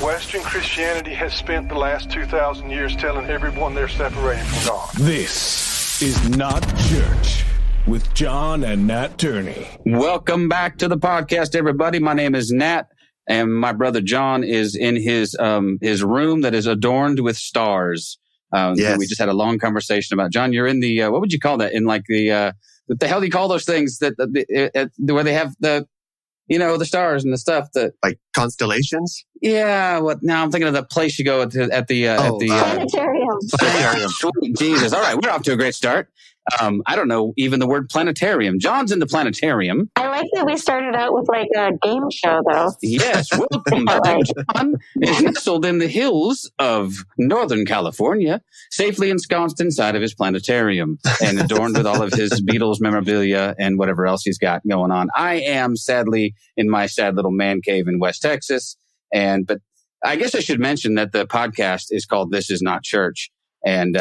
Western Christianity has spent the last 2,000 years telling everyone they're separated from God. This is Not Church with John and Nat Turney. Welcome back to the podcast, everybody. My name is Nat, and my brother John is in his room that is adorned with stars. Yes. We just had a long conversation about, John, you're in the, what would you call that? In like the, what the hell do you call those things that where they have the, you know, the stars and the stuff that, like constellations? Yeah. What now? I'm thinking of the place you go at the planetarium. Planetarium. Sweet Jesus. All right. We're off to a great start. I don't know even the word planetarium. John's in the planetarium. I like that we started out with like a game show, though. Yes, welcome. John is nestled in the hills of Northern California, safely ensconced inside of his planetarium and adorned with all of his Beatles memorabilia and whatever else he's got going on. I am sadly in my sad little man cave in West Texas. But I guess I should mention that the podcast is called This Is Not Church. And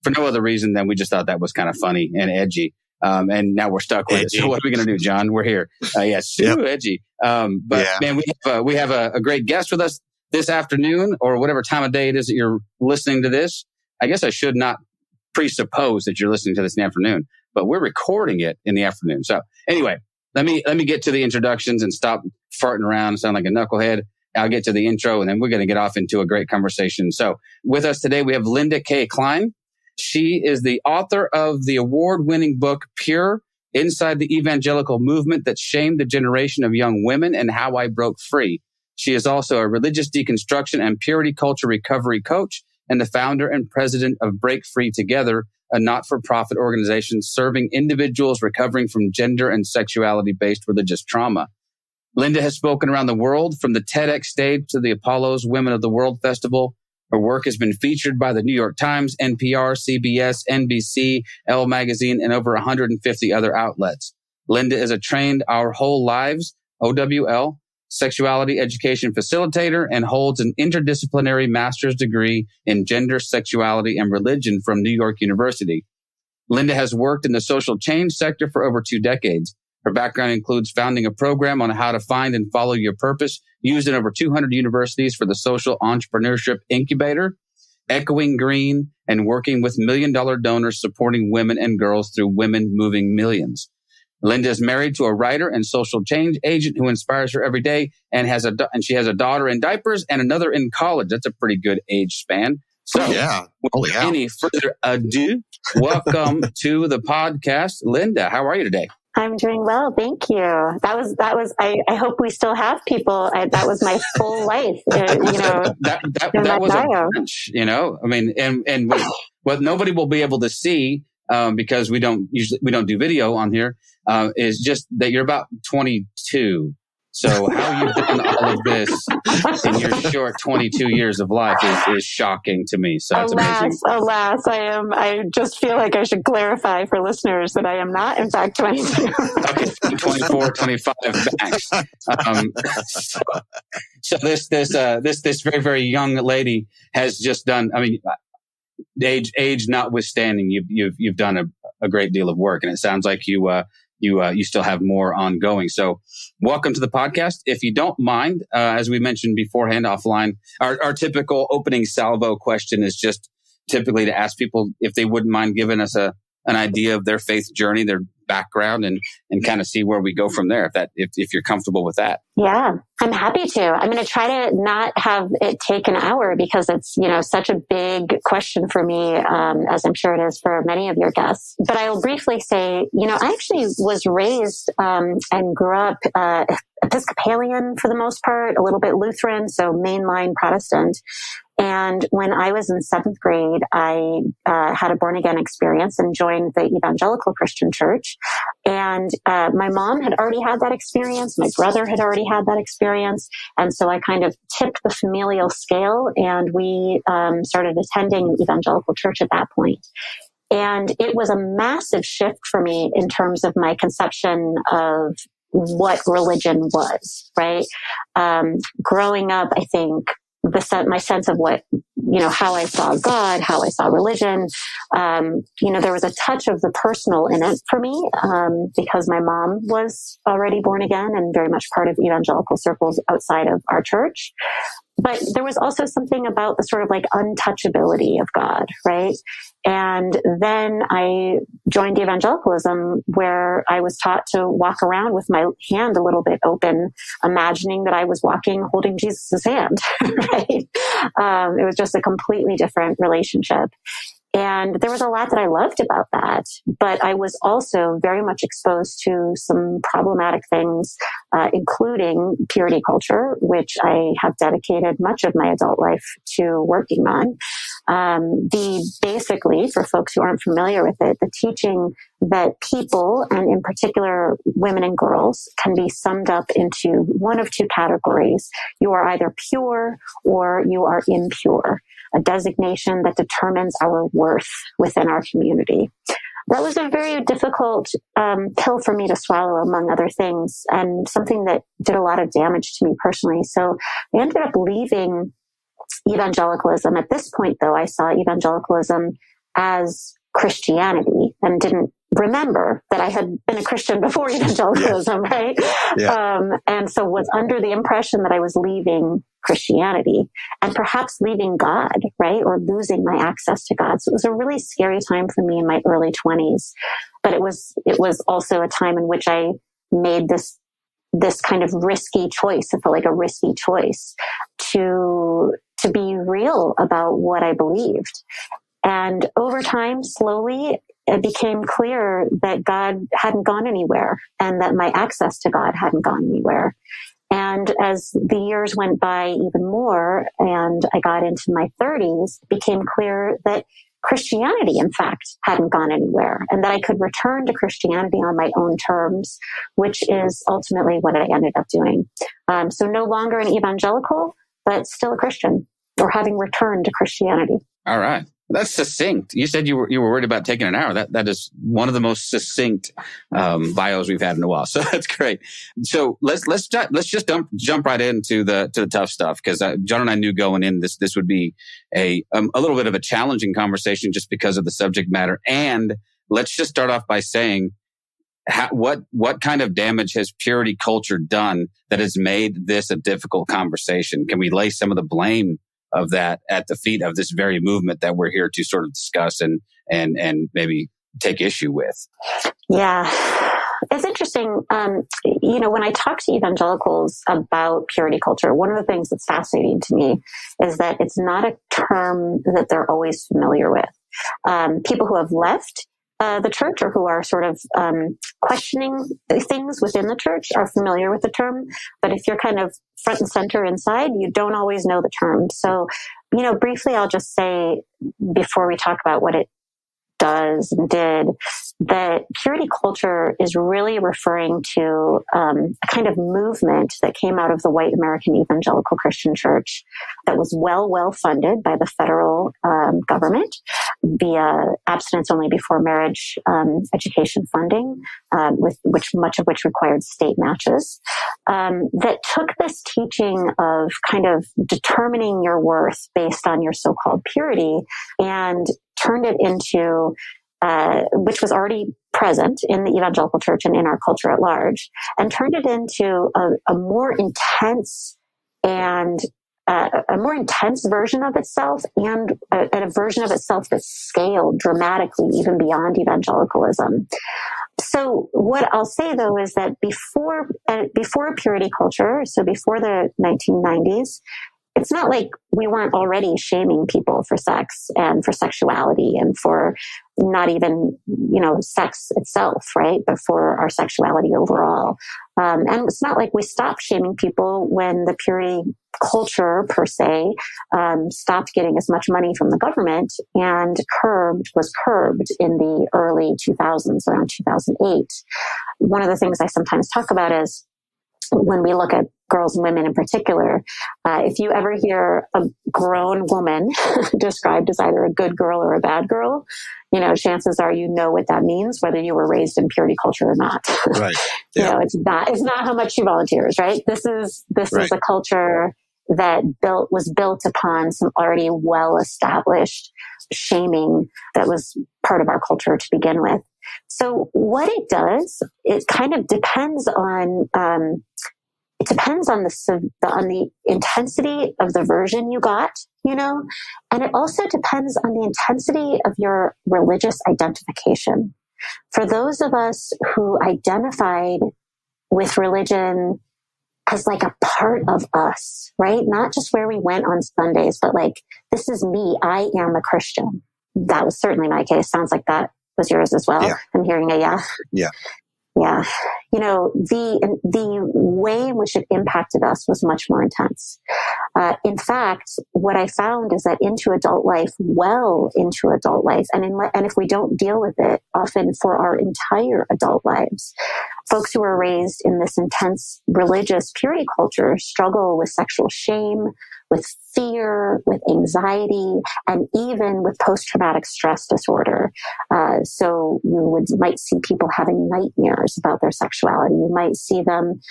for no other reason than we just thought that was kind of funny and edgy. And now we're stuck with it. So what are we going to do, John? We're here. Edgy. Man, we have a great guest with us this afternoon, or whatever time of day it is that you're listening to this. I guess I should not presuppose that you're listening to this in the afternoon, but we're recording it in the afternoon. So anyway, let me get to the introductions and stop farting around and sound like a knucklehead. I'll get to the intro, and then we're going to get off into a great conversation. So with us today, we have Linda Kay Klein. She is the author of the award-winning book, Pure, Inside the Evangelical Movement That Shamed a Generation of Young Women and How I Broke Free. She is also a religious deconstruction and purity culture recovery coach and the founder and president of Break Free Together, a not-for-profit organization serving individuals recovering from gender and sexuality-based religious trauma. Linda has spoken around the world, from the TEDx stage to the Apollo's Women of the World Festival. Her work has been featured by the New York Times, NPR, CBS, NBC, Elle magazine, and over 150 other outlets. Linda is a trained Our Whole Lives, OWL, sexuality education facilitator and holds an interdisciplinary master's degree in gender, sexuality, and religion from New York University. Linda has worked in the social change sector for over 2 decades. Her background includes founding a program on how to find and follow your purpose, used in over 200 universities for the Social Entrepreneurship Incubator, Echoing Green, and working with $1 million donors supporting women and girls through Women Moving Millions. Linda is married to a writer and social change agent who inspires her every day, and she has a daughter in diapers and another in college. That's a pretty good age span. So, without any further ado, welcome to the podcast, Linda. How are you today? I'm doing well, thank you. That was. I hope we still have people. That was my full life. That was a bunch, you know. I mean, and what nobody will be able to see because we don't do video on here is just that you're about 22. So how you've done all of this in your short 22 years of life is shocking to me. So it's amazing. Alas, I just feel like I should clarify for listeners that I am not, in fact, 22. Okay, 24, 25 max. So this very, very young lady has just done. I mean, age notwithstanding, you've done a great deal of work, and it sounds like you still have more ongoing. So welcome to the podcast. If you don't mind, as we mentioned beforehand offline, our typical opening salvo question is just typically to ask people if they wouldn't mind giving us an idea of their faith journey, their background, and kind of see where we go from there, if you're comfortable with that. Yeah, I'm happy to. I'm going to try to not have it take an hour because it's, such a big question for me, as I'm sure it is for many of your guests. But I'll briefly say, I actually was raised and grew up Episcopalian for the most part, a little bit Lutheran, so mainline Protestant. And when I was in 7th grade, I had a born-again experience and joined the Evangelical Christian Church. And my mom had already had that experience. My brother had already had that experience. And so I kind of tipped the familial scale, and we started attending evangelical church at that point. And it was a massive shift for me in terms of my conception of what religion was, right? Growing up, I think my sense of what, how I saw God, how I saw religion, there was a touch of the personal in it for me, because my mom was already born again and very much part of evangelical circles outside of our church. But there was also something about the sort of like untouchability of God, right? And then I joined evangelicalism, where I was taught to walk around with my hand a little bit open, imagining that I was walking holding Jesus' hand, right? It was just a completely different relationship. And there was a lot that I loved about that, but I was also very much exposed to some problematic things, including purity culture, which I have dedicated much of my adult life to working on. Basically, for folks who aren't familiar with it, the teaching that people, and in particular women and girls, can be summed up into one of two categories. You are either pure or you are impure, a designation that determines our worth within our community. That was a very difficult pill for me to swallow, among other things, and something that did a lot of damage to me personally. So I ended up leaving evangelicalism. At this point, though, I saw evangelicalism as Christianity and didn't remember that I had been a Christian before evangelicalism, right? Yeah. And so was under the impression that I was leaving Christianity and perhaps leaving God, right? Or losing my access to God. So it was a really scary time for me in my early 20s. But it was also a time in which I made this kind of risky choice. It felt like a risky choice to be real about what I believed. And over time, slowly, it became clear that God hadn't gone anywhere and that my access to God hadn't gone anywhere. And as the years went by even more and I got into my 30s, it became clear that Christianity, in fact, hadn't gone anywhere and that I could return to Christianity on my own terms, which is ultimately what I ended up doing. So no longer an evangelical, but still a Christian, or having returned to Christianity. All right. That's succinct. You said you were worried about taking an hour. That is one of the most succinct bios we've had in a while. So that's great. So let's just jump right into the tough stuff, because John and I knew going in this would be a little bit of a challenging conversation just because of the subject matter. And let's just start off by saying what kind of damage has purity culture done that has made this a difficult conversation? Can we lay some of the blame of that at the feet of this very movement that we're here to sort of discuss and maybe take issue with? Yeah. It's interesting. When I talk to evangelicals about purity culture, one of the things that's fascinating to me is that it's not a term that they're always familiar with. People who have left the church or who are sort of questioning things within the church are familiar with the term. But if you're kind of front and center inside, you don't always know the term. So, briefly, I'll just say before we talk about what it does and did, that purity culture is really referring to a kind of movement that came out of the white American evangelical Christian church that was well funded by the federal government via abstinence only before marriage education funding, much of which required state matches, that took this teaching of kind of determining your worth based on your so-called purity and turned it into, which was already present in the evangelical church and in our culture at large, and turned it into a more intense and a more intense version of itself, and a version of itself that scaled dramatically even beyond evangelicalism. So what I'll say, though, is that before purity culture, so before the 1990s, it's not like we weren't already shaming people for sex and for sexuality and for not even, sex itself, right? But for our sexuality overall. And it's not like we stopped shaming people when the purity culture, per se, stopped getting as much money from the government and was curbed in the early 2000s, around 2008. One of the things I sometimes talk about is when we look at girls and women in particular, if you ever hear a grown woman described as either a good girl or a bad girl, chances are what that means, whether you were raised in purity culture or not. Right. Yeah. It's not how much she volunteers, right? This is a culture that was built upon some already well-established shaming that was part of our culture to begin with. So what it does, it kind of depends on it depends on the intensity of the version you got, and it also depends on the intensity of your religious identification. For those of us who identified with religion as like a part of us, right? Not just where we went on Sundays, but like, this is me. I am a Christian. That was certainly my case. Sounds like that was yours as well. Yeah. I'm hearing a yeah. Yeah. Yeah. The way in which it impacted us was much more intense. In fact, what I found is that well into adult life, and if we don't deal with it, often for our entire adult lives, folks who are raised in this intense religious purity culture struggle with sexual shame, with fear, with anxiety, and even with post-traumatic stress disorder. So you might see people having nightmares about their sexuality. You might see them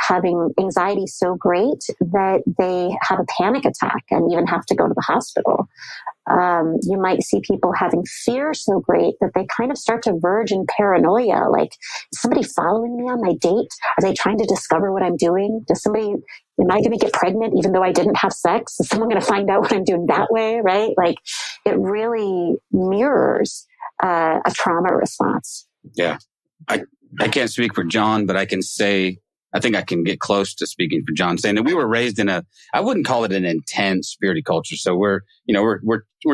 having anxiety so great that they have a panic attack and even have to go to the hospital. You might see people having fear so great that they kind of start to verge in paranoia. Like, is somebody following me on my date? Are they trying to discover what I'm doing? Am I going to get pregnant even though I didn't have sex? Is someone going to find out what I'm doing that way? Right? Like, it really mirrors a trauma response. Yeah. I can't speak for John, but I can say, I think I can get close to speaking for John, saying that we were raised in I wouldn't call it an intense purity culture. So we're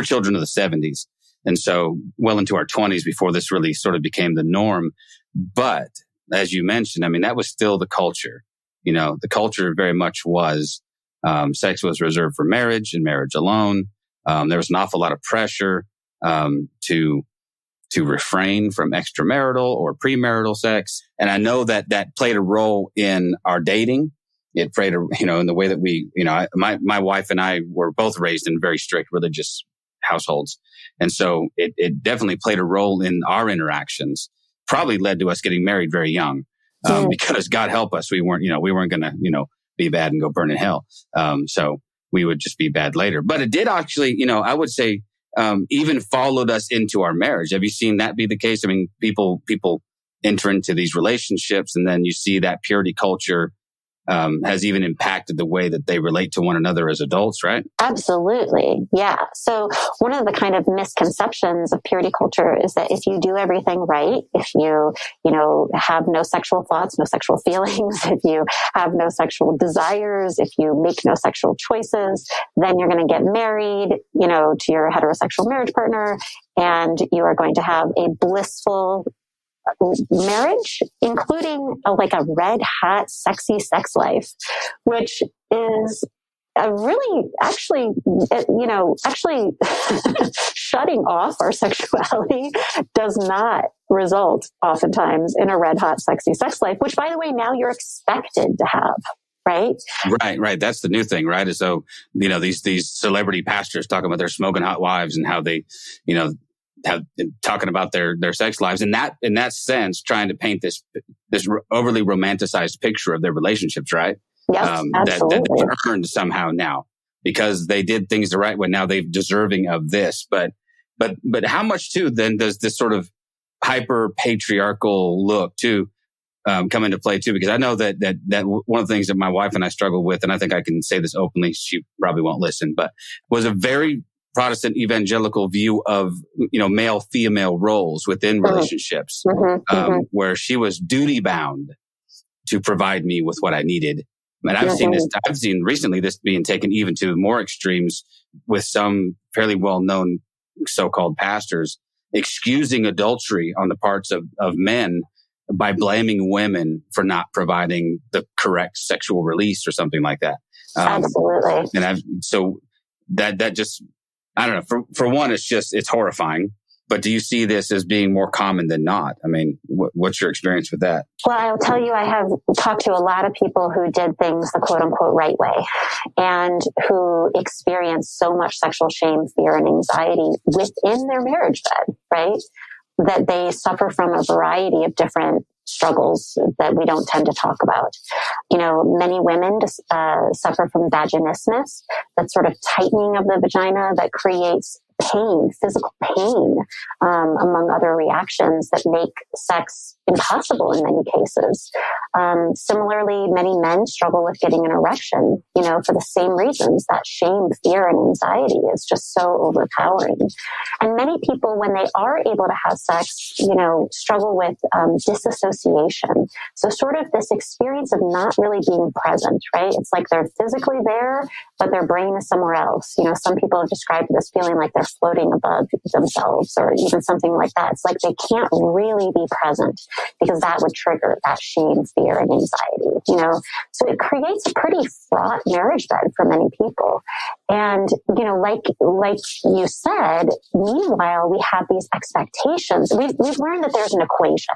children of the 70s. And so well into our 20s before this really sort of became the norm. But as you mentioned, I mean, that was still the culture. The culture very much was, sex was reserved for marriage and marriage alone. There was an awful lot of pressure, to refrain from extramarital or premarital sex. And I know that played a role in our dating. It played in the way that we, my wife and I were both raised in very strict religious households. And so it definitely played a role in our interactions, probably led to us getting married very young, because God help us, we weren't going to, be bad and go burn in hell. So we would just be bad later. But it did actually, I would say, even followed us into our marriage. Have you seen that be the case? I mean, people enter into these relationships, and then you see that purity culture has even impacted the way that they relate to one another as adults, right? Absolutely. Yeah. So one of the kind of misconceptions of purity culture is that if you do everything right, if you have no sexual thoughts, no sexual feelings, if you have no sexual desires, if you make no sexual choices, then you're going to get married, to your heterosexual marriage partner, and you are going to have a blissful marriage, including a red hot, sexy sex life, which is a really actually shutting off our sexuality does not result oftentimes in a red hot, sexy sex life, which, by the way, now you're expected to have. Right. Right. That's the new thing, right? And so, these celebrity pastors talking about their smoking hot wives and how they, have talking about their sex lives, and that in that sense, trying to paint this overly romanticized picture of their relationships, right? Yes, absolutely. That they've earned somehow now because they did things the right way. Now they're deserving of this, but how much too then does this sort of hyper patriarchal look too come into play too? Because I know that one of the things that my wife and I struggle with, and I think I can say this openly, she probably won't listen, but was a very Protestant evangelical view of, male-female roles within relationships, where she was duty bound to provide me with what I needed. And I've seen recently this being taken even to more extremes with some fairly well-known so-called pastors excusing adultery on the parts of men by blaming women for not providing the correct sexual release or something like that. Absolutely. And that just, I don't know. For one, it's horrifying. But do you see this as being more common than not? I mean, what's your experience with that? Well, I'll tell you, I have talked to a lot of people who did things the quote unquote right way and who experienced so much sexual shame, fear, and anxiety within their marriage bed, right? That they suffer from a variety of different struggles that we don't tend to talk about. Many women suffer from vaginismus, that sort of tightening of the vagina that creates pain, physical pain, among other reactions that make sex impossible in many cases. Similarly, many men struggle with getting an erection, for the same reasons. That shame, fear, and anxiety is just so overpowering. And many people, when they are able to have sex, struggle with disassociation. So sort of this experience of not really being present, right? It's like they're physically there, but their brain is somewhere else. Some people have described this feeling like they're floating above themselves, or even something like that. It's like they can't really be present because that would trigger that shame, fear, and anxiety, So it creates a pretty fraught marriage bed for many people. And, like you said, meanwhile, we have these expectations. We've learned that there's an equation.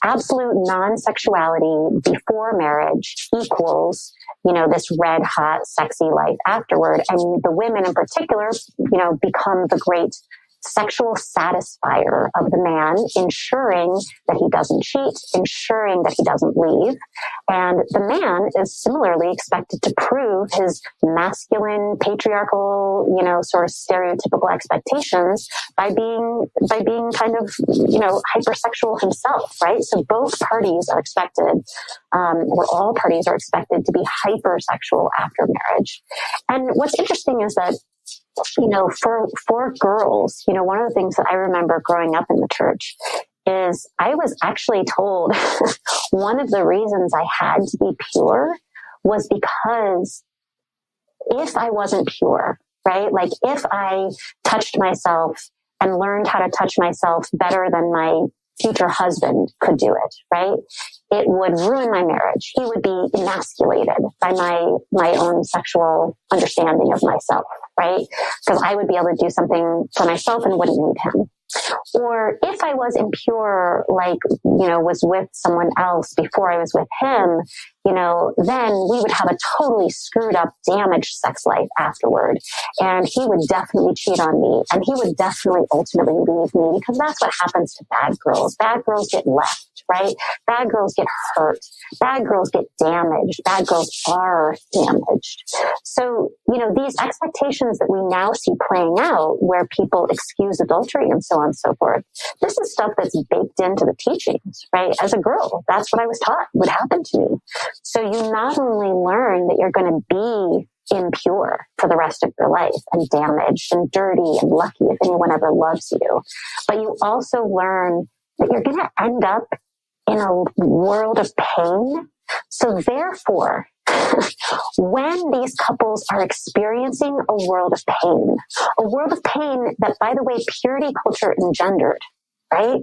Absolute non-sexuality before marriage equals, this red hot, sexy life afterward. And the women in particular, become the great sexual satisfier of the man, ensuring that he doesn't cheat, ensuring that he doesn't leave. And the man is similarly expected to prove his masculine, patriarchal, sort of stereotypical expectations by being kind of, hypersexual himself, right? So both parties are expected, or all parties are expected to be hypersexual after marriage. And what's interesting is that for girls, one of the things that I remember growing up in the church is I was actually told one of the reasons I had to be pure was because if I wasn't pure, right? Like if I touched myself and learned how to touch myself better than my future husband could do it, right? It would ruin my marriage. He would be emasculated by my own sexual understanding of myself, right? Because I would be able to do something for myself and wouldn't need him. Or if I was impure, was with someone else before I was with him, then we would have a totally screwed up, damaged sex life afterward. And he would definitely cheat on me. And he would definitely ultimately leave me, because that's what happens to bad girls. Bad girls get left, right? Bad girls get hurt. Bad girls get damaged. Bad girls are damaged. So, these expectations that we now see playing out where people excuse adultery and so on and so forth, this is stuff that's baked into the teachings, right? As a girl, that's what I was taught would happen to me. So you not only learn that you're going to be impure for the rest of your life and damaged and dirty and lucky if anyone ever loves you, but you also learn that you're going to end up in a world of pain. So therefore, when these couples are experiencing a world of pain that, by the way, purity culture engendered, right?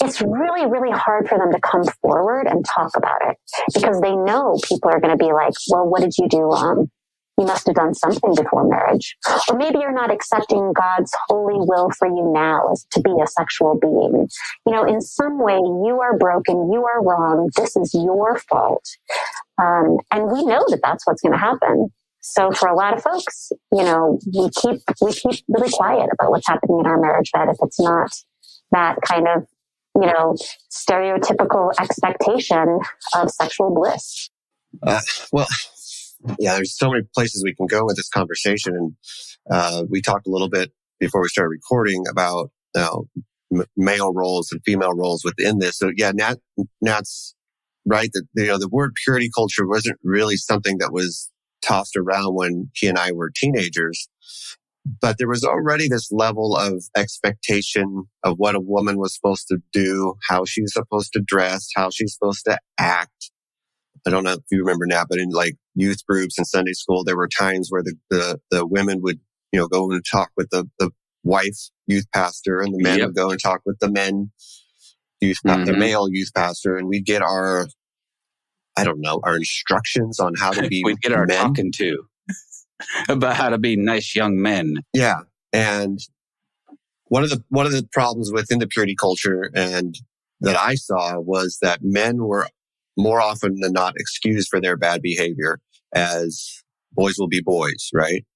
It's really, really hard for them to come forward and talk about it because they know people are going to be like, well, what did you do wrong? You must have done something before marriage. Or maybe you're not accepting God's holy will for you now as to be a sexual being. In some way, you are broken, you are wrong, this is your fault. And we know that that's what's going to happen. So for a lot of folks, we keep really quiet about what's happening in our marriage bed if it's not that kind of, stereotypical expectation of sexual bliss. There's so many places we can go with this conversation. And we talked a little bit before we started recording about male roles and female roles within this. So Nat's right that the word purity culture wasn't really something that was tossed around when he and I were teenagers. But there was already this level of expectation of what a woman was supposed to do, how she was supposed to dress, how she's supposed to act. I don't know if you remember now, but in like youth groups and Sunday school, there were times where the women would, go and talk with the wife youth pastor, and the men would go and talk with the men the male youth pastor, and we'd get our instructions on how to be we'd get our men. talking to about how to be nice young men. Yeah. And one of the problems within the purity culture and that I saw was that men were more often than not excused for their bad behavior as boys will be boys, right?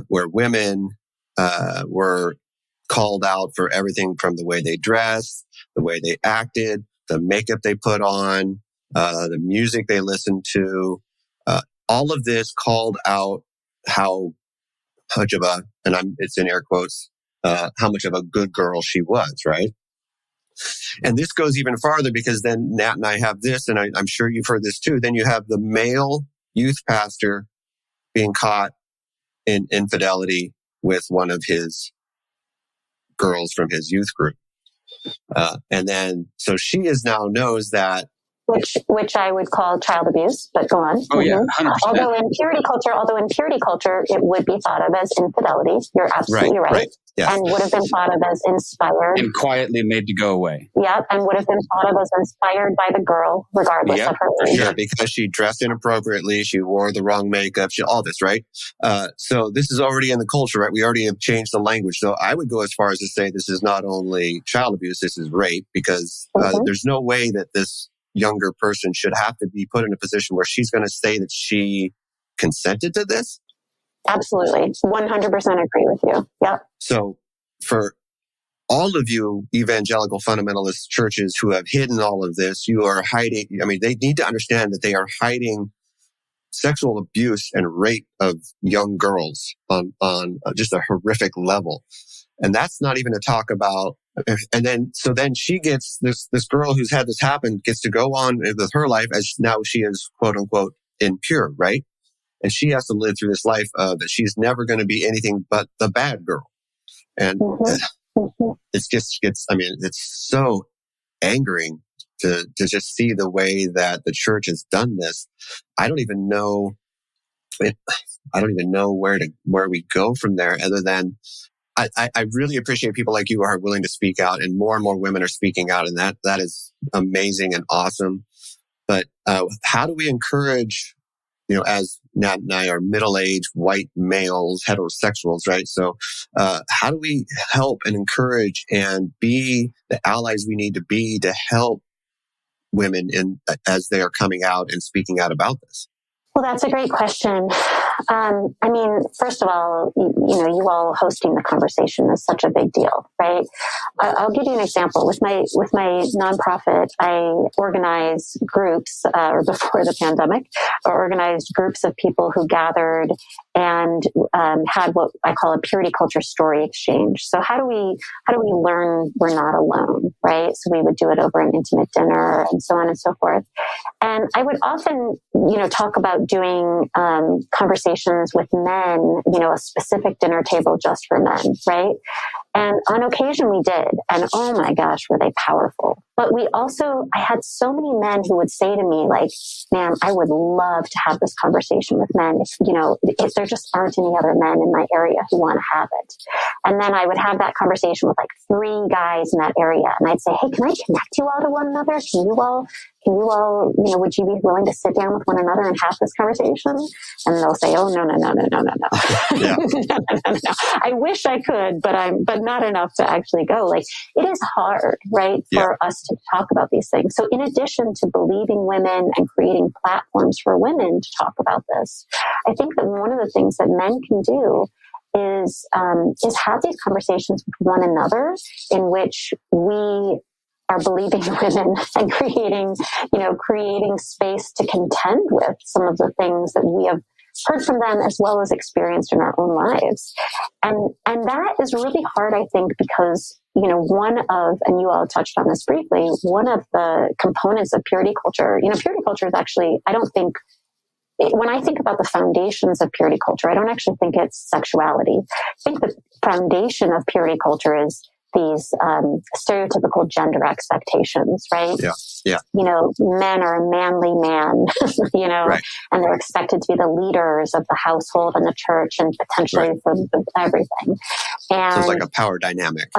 Where women were called out for everything from the way they dressed, the way they acted, the makeup they put on, the music they listened to. All of this called out how much of it's in air quotes, how much of a good girl she was, right? And this goes even farther because then Nat and I have this, and I'm sure you've heard this too. Then you have the male youth pastor being caught in infidelity with one of his girls from his youth group. And then, so she knows that. Which I would call child abuse, but go on. Oh, yeah, 100%. Although in purity culture, it would be thought of as infidelity. You're absolutely right. Yes. And would have been thought of as inspired. And quietly made to go away. Yep. And would have been thought of as inspired by the girl, regardless of her age. Sure, because she dressed inappropriately, she wore the wrong makeup, all this, right? So this is already in the culture, right? We already have changed the language. So I would go as far as to say this is not only child abuse, this is rape, because there's no way that this younger person should have to be put in a position where she's going to say that she consented to this. Absolutely. 100% agree with you. Yep. So for all of you evangelical fundamentalist churches who have hidden all of this, you are hiding. I mean, they need to understand that they are hiding sexual abuse and rape of young girls on just a horrific level. And that's not even to talk about. And then she gets this girl who's had this happen gets to go on with her life as now she is quote unquote impure, right? And she has to live through this life that she's never going to be anything but the bad girl. And it's so angering to just see the way that the church has done this. I don't even know where we go from there other than I really appreciate people like you who are willing to speak out, and more women are speaking out, and that is amazing and awesome. But how do we encourage, as Nat and I are middle-aged white males, heterosexuals, right? So how do we help and encourage and be the allies we need to be to help women as they are coming out and speaking out about this? Well, that's a great question. First of all, you all hosting the conversation is such a big deal, right? I'll give you an example. With my nonprofit, I organize groups, or before the pandemic, I organized groups of people who gathered and had what I call a purity culture story exchange. So how do we learn we're not alone, right? So we would do it over an intimate dinner and so on and so forth. And I would often, talk about doing conversations with men, a specific dinner table just for men, right? And on occasion we did. And oh my gosh, were they powerful. But I had so many men who would say to me, like, man, I would love to have this conversation with men. If there just aren't any other men in my area who want to have it. And then I would have that conversation with like 3 guys in that area. And I'd say, hey, can I connect you all to one another? Can you all, would you be willing to sit down with one another and have this conversation? And they'll say, oh, no. Yeah. No. I wish I could, but not enough to actually go. Like, it is hard, right, for us to talk about these things. So in addition to believing women and creating platforms for women to talk about this, I think that one of the things that men can do is have these conversations with one another in which we are believing women and creating space to contend with some of the things that we have heard from them as well as experienced in our own lives. And that is really hard, I think, because, and you all touched on this briefly, one of the components of purity culture, purity culture is actually, when I think about the foundations of purity culture, I don't actually think it's sexuality. I think the foundation of purity culture is these stereotypical gender expectations, right? Yeah. Men are a manly man, right. And they're expected to be the leaders of the household and the church and potentially for everything. And so it's like a power dynamic.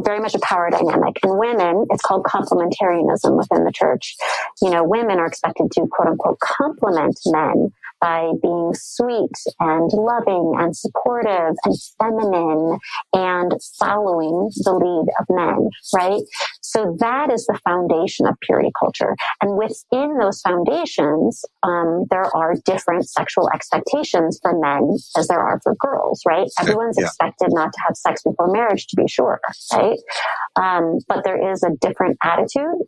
Very much a power dynamic. And women, it's called complementarianism within the church. Women are expected to quote unquote complement men by being sweet and loving and supportive and feminine and following the lead of men, right? So that is the foundation of purity culture. And within those foundations, there are different sexual expectations for men as there are for girls, right? Everyone's expected not to have sex before marriage, to be sure, right? But there is a different attitude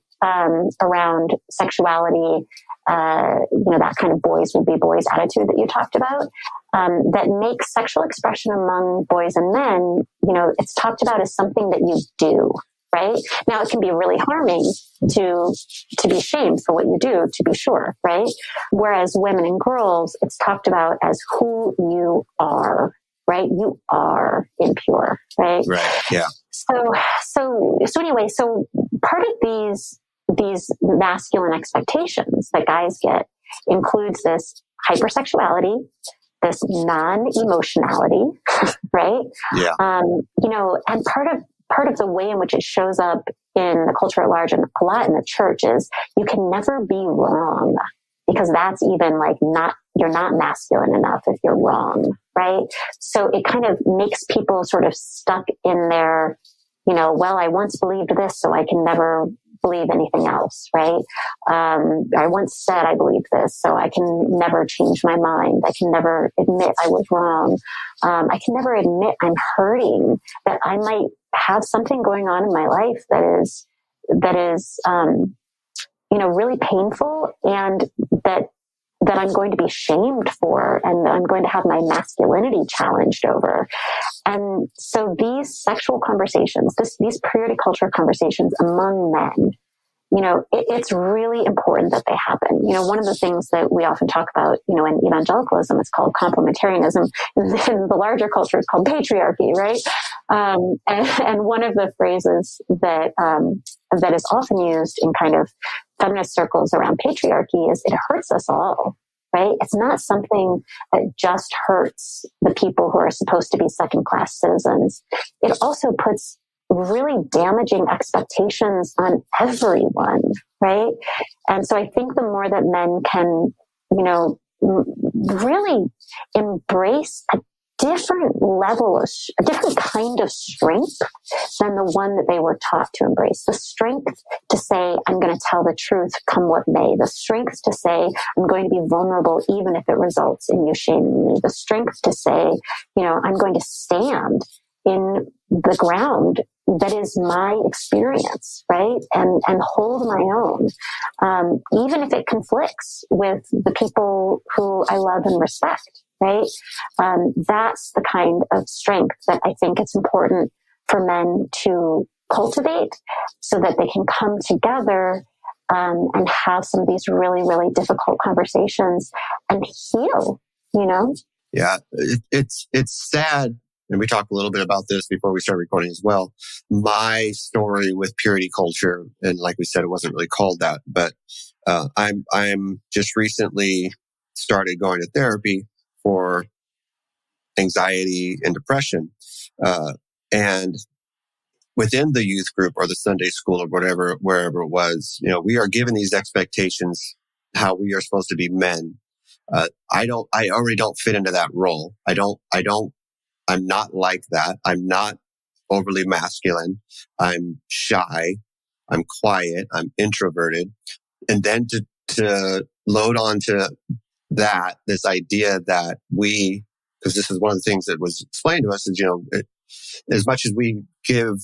around sexuality, that kind of boys will be boys attitude that you talked about, that makes sexual expression among boys and men, it's talked about as something that you do, right? Now it can be really harming to be shamed for what you do, to be sure, right? Whereas women and girls, it's talked about as who you are, right? You are impure, right? Right. Yeah. So anyway, so part of these masculine expectations that guys get includes this hypersexuality, this non-emotionality, right? Yeah. And part of the way in which it shows up in the culture at large and a lot in the church is you can never be wrong, because that's even like you're not masculine enough if you're wrong, right? So it kind of makes people sort of stuck in their, well, I once believed this, so I can never believe anything else, right? I once said I believe this, so I can never change my mind. I can never admit I was wrong. I can never admit I'm hurting, that I might have something going on in my life that is really painful, and that I'm going to be shamed for, and that I'm going to have my masculinity challenged over. And so these sexual conversations, these periodic culture conversations among men, it's really important that they happen. One of the things that we often talk about, in evangelicalism, it's called complementarianism. In the larger culture, it's called patriarchy, right? And one of the phrases that is often used in kind of feminist circles around patriarchy is it hurts us all, right? It's not something that just hurts the people who are supposed to be second-class citizens. It also puts really damaging expectations on everyone, right? And so I think the more that men can, really embrace a different kind of strength than the one that they were taught to embrace. The strength to say, I'm going to tell the truth come what may. The strength to say, I'm going to be vulnerable even if it results in you shaming me. The strength to say, I'm going to stand in the ground that is my experience, right? And hold my own, even if it conflicts with the people who I love and respect, right? That's the kind of strength that I think it's important for men to cultivate so that they can come together and have some of these really, really difficult conversations and heal, Yeah. It's sad. And we talked a little bit about this before we started recording as well. My story with purity culture, and like we said, it wasn't really called that, but I'm just recently started going to therapy for anxiety and depression. And within the youth group or the Sunday school or whatever, wherever it was, we are given these expectations how we are supposed to be men. I already don't fit into that role. I'm not like that. I'm not overly masculine. I'm shy. I'm quiet. I'm introverted. And then to load onto that, this idea that because this is one of the things that was explained to us is, as much as we give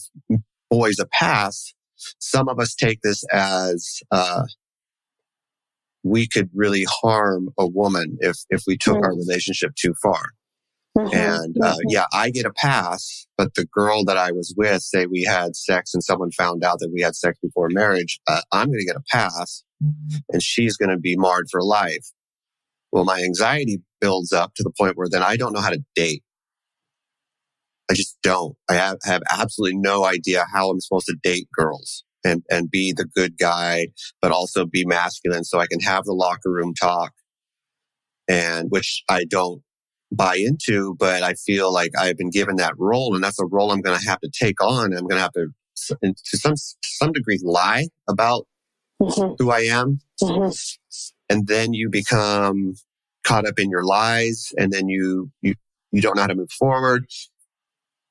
boys a pass, some of us take this as, we could really harm a woman if we took our relationship too far. And, I get a pass, but the girl that I was with, say we had sex and someone found out that we had sex before marriage, I'm going to get a pass and she's going to be marred for life. Well, my anxiety builds up to the point where then I don't know how to date. I just don't. I have absolutely no idea how I'm supposed to date girls and be the good guy, but also be masculine so I can have the locker room talk, and which I don't buy into, but I feel like I've been given that role, and that's a role I'm going to have to take on. I'm going to have to some degree, lie about who I am. And then you become caught up in your lies, and then you don't know how to move forward.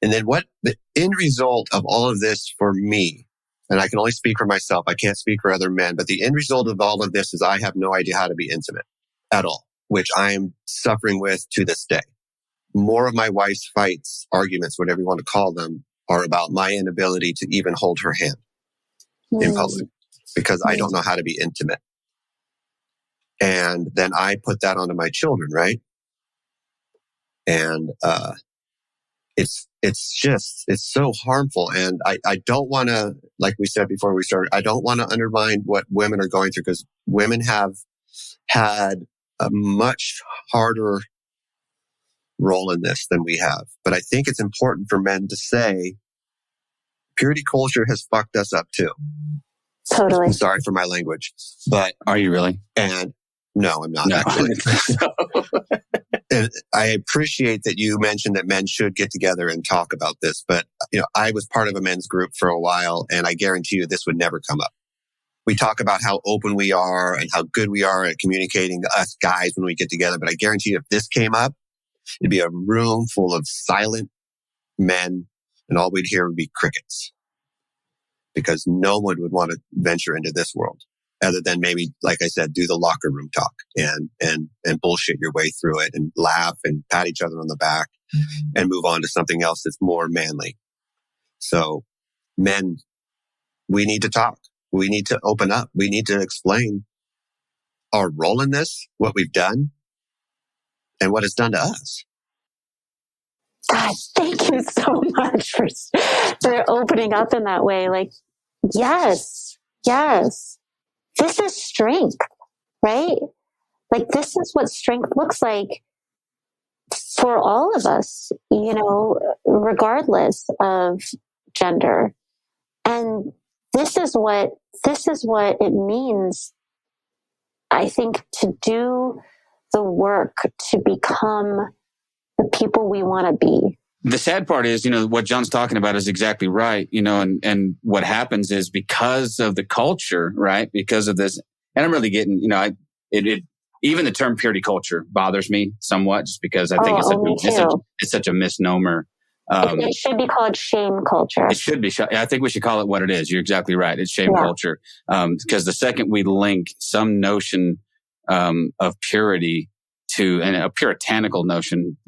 And then what the end result of all of this for me, and I can only speak for myself, I can't speak for other men, but the end result of all of this is I have no idea how to be intimate at all, which I am suffering with to this day. More of my wife's fights, arguments, whatever you want to call them, are about my inability to even hold her hand in public because I don't know how to be intimate. And then I put that onto my children, right? And it's so harmful. And I don't want to, like we said before we started, I don't want to undermine what women are going through, because women have had a much harder role in this than we have. But I think it's important for men to say, purity culture has fucked us up too. Totally. I'm sorry for my language, but Are you really? and no, I'm not No. actually. And I appreciate that you mentioned that men should get together and talk about this, but I was part of a men's group for a while, and I guarantee you this would never come up. We talk about how open we are and how good we are at communicating, us guys, when we get together, but I guarantee you if this came up, it'd be a room full of silent men, and all we'd hear would be crickets, because no one would want to venture into this world other than maybe, like I said, do the locker room talk and bullshit your way through it and laugh and pat each other on the back and move on to something else that's more manly. So men, we need to talk. We need to open up. We need to explain our role in this, what we've done, and what it's done to us. God, thank you so much for opening up in that way. Like, yes. This is strength, right? Like, this is what strength looks like for all of us, regardless of gender. And this is what it means, I think, to do the work to become the people we want to be. The sad part is, what John's talking about is exactly right, and what happens is because of the culture, right? Because of this, and I'm really getting, even the term purity culture bothers me somewhat, just because I think it's such a misnomer. It should be called shame culture. It should be. I think we should call it what it is. You're exactly right. It's shame culture. Because the second we link some notion of purity to, and a puritanical notion,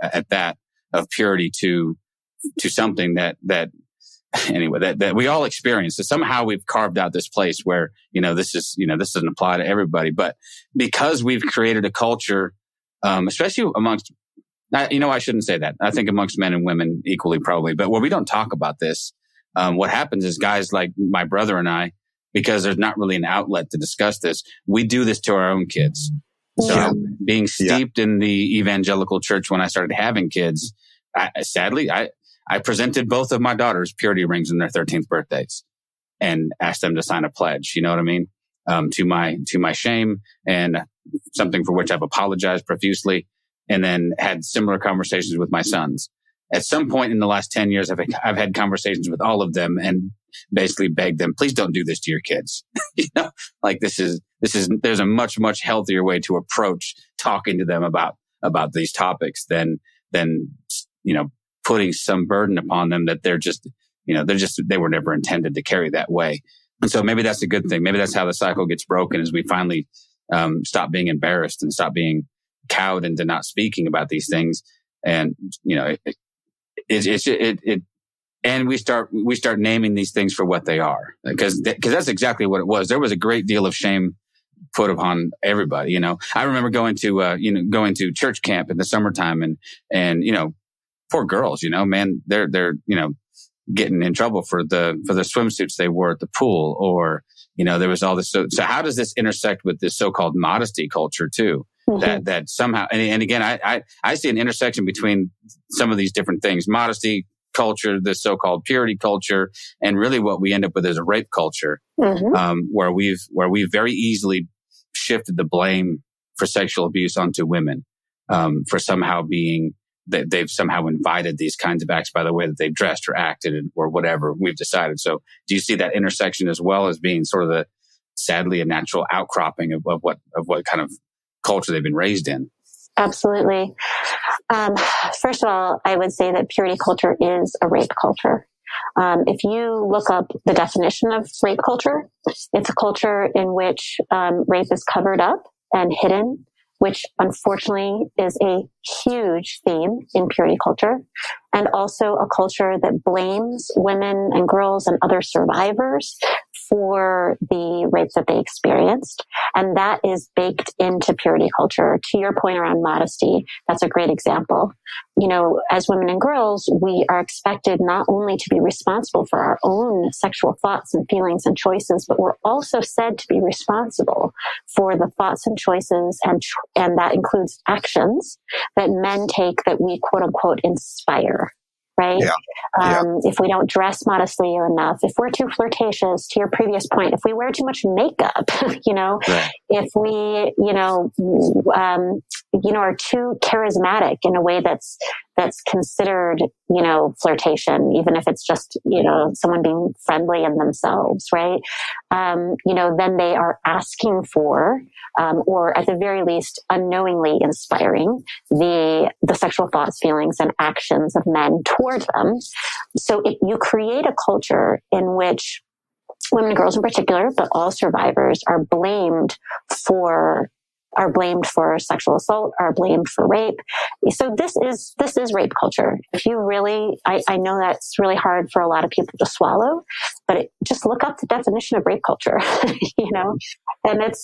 at that, of purity to something that we all experience. So somehow we've carved out this place where, this doesn't apply to everybody. But because we've created a culture, especially amongst, I shouldn't say that. I think amongst men and women equally probably, but where we don't talk about this, what happens is guys like my brother and I, because there's not really an outlet to discuss this, we do this to our own kids. So being steeped in the evangelical church when I started having kids, sadly, I presented both of my daughters purity rings on their 13th birthdays and asked them to sign a pledge. You know what I mean? To my shame, and something for which I've apologized profusely, and then had similar conversations with my sons. At some point in the last 10 years, I've had conversations with all of them and basically begged them, please don't do this to your kids. Like there's a much, much healthier way to approach talking to them about these topics than putting some burden upon them that they were never intended to carry that way. And so maybe that's a good thing. Maybe that's how the cycle gets broken, is we finally stop being embarrassed and stop being cowed into not speaking about these things. And, and we start naming these things for what they are, because that's exactly what it was. There was a great deal of shame put upon everybody. I remember going to church camp in the summertime, and poor girls, man, they're getting in trouble for the swimsuits they wore at the pool, or there was all this. So how does this intersect with this so-called modesty culture too? Mm-hmm. That somehow, and again, I see an intersection between some of these different things: modesty culture, the so-called purity culture, and really what we end up with is a rape culture, where we've very easily shifted the blame for sexual abuse onto women, for somehow being that they've somehow invited these kinds of acts by the way that they've dressed or acted or whatever we've decided. So do you see that intersection as well as being sort of sadly a natural outcropping of what kind of culture they've been raised in? Absolutely. First of all, I would say that purity culture is a rape culture. If you look up the definition of rape culture, it's a culture in which rape is covered up and hidden, which unfortunately is a huge theme in purity culture, and also a culture that blames women and girls and other survivors for the rape that they experienced. And that is baked into purity culture. To your point around modesty, that's a great example. As women and girls, we are expected not only to be responsible for our own sexual thoughts and feelings and choices, but we're also said to be responsible for the thoughts and choices, and that includes actions that men take that we quote unquote inspire. Right? Yeah. If we don't dress modestly enough, if we're too flirtatious, to your previous point, if we wear too much makeup, Right. if we, are too charismatic in a way that's considered, flirtation, even if it's just, someone being friendly in themselves, right? Then they are asking for, or at the very least, unknowingly inspiring the sexual thoughts, feelings, and actions of men toward them. So you create a culture in which women and girls in particular, but all survivors are blamed for sexual assault, are blamed for rape. So this is rape culture. If you really, I know that's really hard for a lot of people to swallow, but just look up the definition of rape culture, and it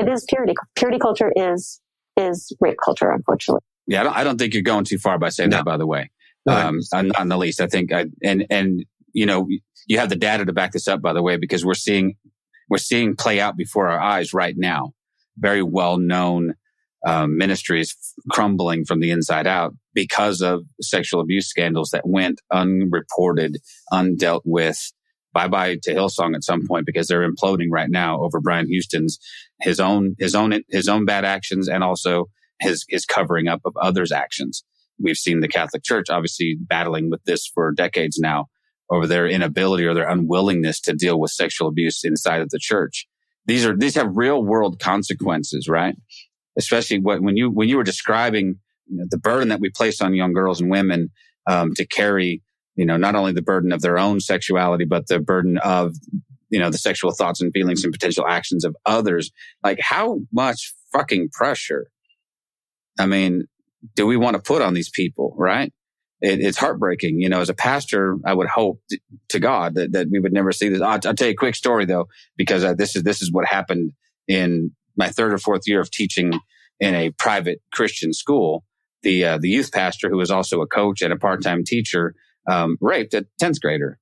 is purity. Purity culture is rape culture, unfortunately. Yeah, I don't think you're going too far by saying that, by the way. On the least, I think, you have the data to back this up, by the way, because we're seeing play out before our eyes right now. Very well-known ministries crumbling from the inside out because of sexual abuse scandals that went unreported, undealt with. Bye-bye to Hillsong at some point, because they're imploding right now over Brian Houston's his own bad actions, and also his covering up of others' actions. We've seen the Catholic Church obviously battling with this for decades now over their inability or their unwillingness to deal with sexual abuse inside of the church. These have real world consequences, right? Especially when you were describing the burden that we place on young girls and women to carry, not only the burden of their own sexuality, but the burden of the sexual thoughts and feelings and potential actions of others. Like, how much fucking pressure, do we want to put on these people, right? It's heartbreaking. As a pastor, I would hope to God that we would never see this. I'll tell you a quick story though, because this is what happened in my third or fourth year of teaching in a private Christian school. The youth pastor, who was also a coach and a part-time teacher, raped a 10th grader.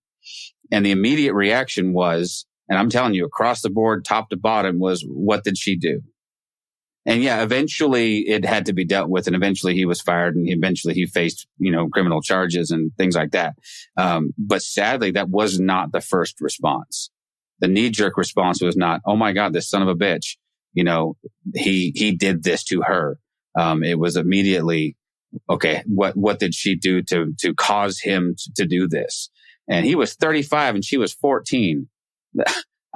And the immediate reaction was, and I'm telling you, across the board, top to bottom, was, what did she do? And yeah, eventually it had to be dealt with, and eventually he was fired, and eventually he faced, criminal charges and things like that. But sadly, that was not the first response. The knee-jerk response was not, "Oh my God, this son of a bitch, he did this to her." It was immediately, okay, what did she do to cause him to do this? And he was 35 and she was 14.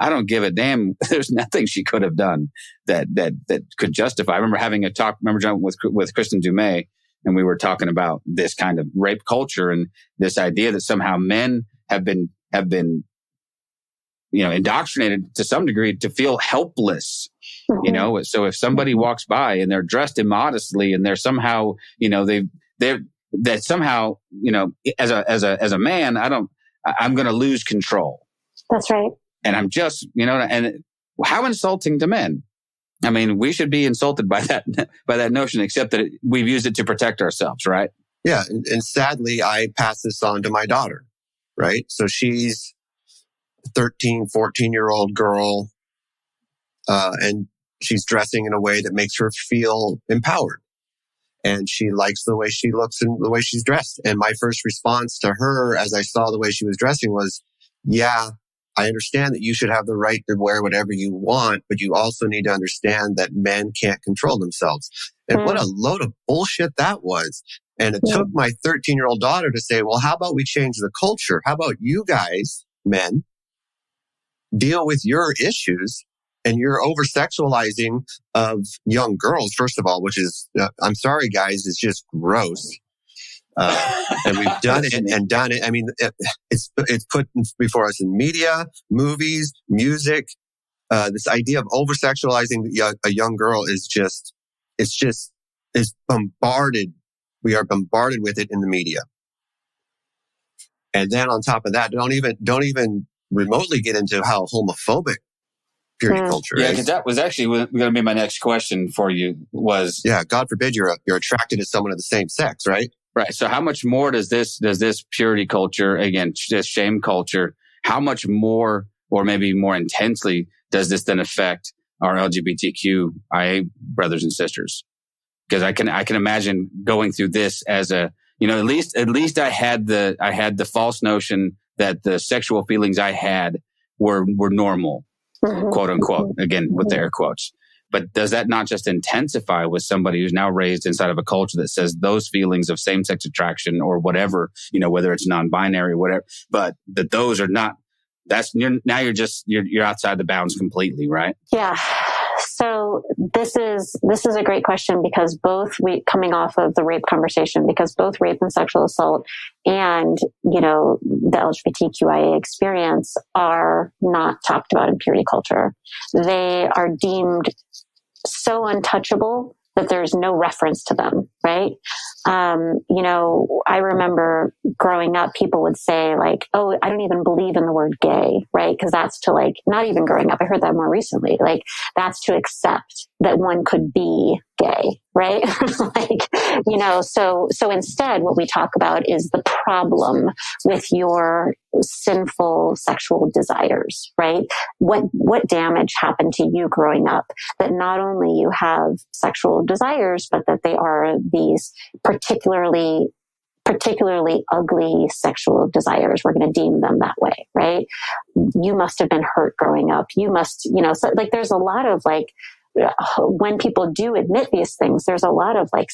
I don't give a damn. There's nothing she could have done that could justify. I remember having a talk, John, with Kristen Dumais, and we were talking about this kind of rape culture and this idea that somehow men have been indoctrinated to some degree to feel helpless. So if somebody walks by and they're dressed immodestly and they're somehow, that somehow, as a man, I'm going to lose control. That's right. And I'm just, and how insulting to men. We should be insulted by that notion, except that we've used it to protect ourselves, right? Yeah. And sadly, I pass this on to my daughter, right? So she's a 13, 14-year-old girl, and she's dressing in a way that makes her feel empowered. And she likes the way she looks and the way she's dressed. And my first response to her, as I saw the way she was dressing, was, yeah, I understand that you should have the right to wear whatever you want, but you also need to understand that men can't control themselves. And what a load of bullshit that was. And it took my 13-year-old daughter to say, well, how about we change the culture? How about you guys, men, deal with your issues and your over-sexualizing of young girls, first of all, which is, I'm sorry, guys, it's just gross. And we've done it and done it. It's put before us in media, movies, music. This idea of over-sexualizing a young girl is bombarded. We are bombarded with it in the media. And then on top of that, don't even remotely get into how homophobic purity culture is. Yeah, because that was actually going to be my next question for you was... Yeah, God forbid you're attracted to someone of the same sex, right? Right. So how much more does this purity culture, again, this shame culture, how much more or maybe more intensely does this then affect our LGBTQIA brothers and sisters? Because I can imagine going through this as a, at least I had the false notion that the sexual feelings I had were normal, quote unquote, again, with the air quotes. But does that not just intensify with somebody who's now raised inside of a culture that says those feelings of same-sex attraction or whatever, whether it's non-binary or whatever, but that those are not, you're outside the bounds completely, right? Yeah. So this is a great question because coming off of the rape conversation, because both rape and sexual assault and, the LGBTQIA experience are not talked about in purity culture. They are deemed so untouchable that there's no reference to them, right? I remember growing up, people would say like, oh, I don't even believe in the word gay, right? Because that's to like, not even growing up, I heard that more recently, like that's to accept that one could be gay, right? So instead what we talk about is the problem with your sinful sexual desires, right? What damage happened to you growing up that not only you have sexual desires, but that they are these particularly ugly sexual desires. We're going to deem them that way, right? You must have been hurt growing up. You must, so like there's a lot of like, when people do admit these things, there's a lot of like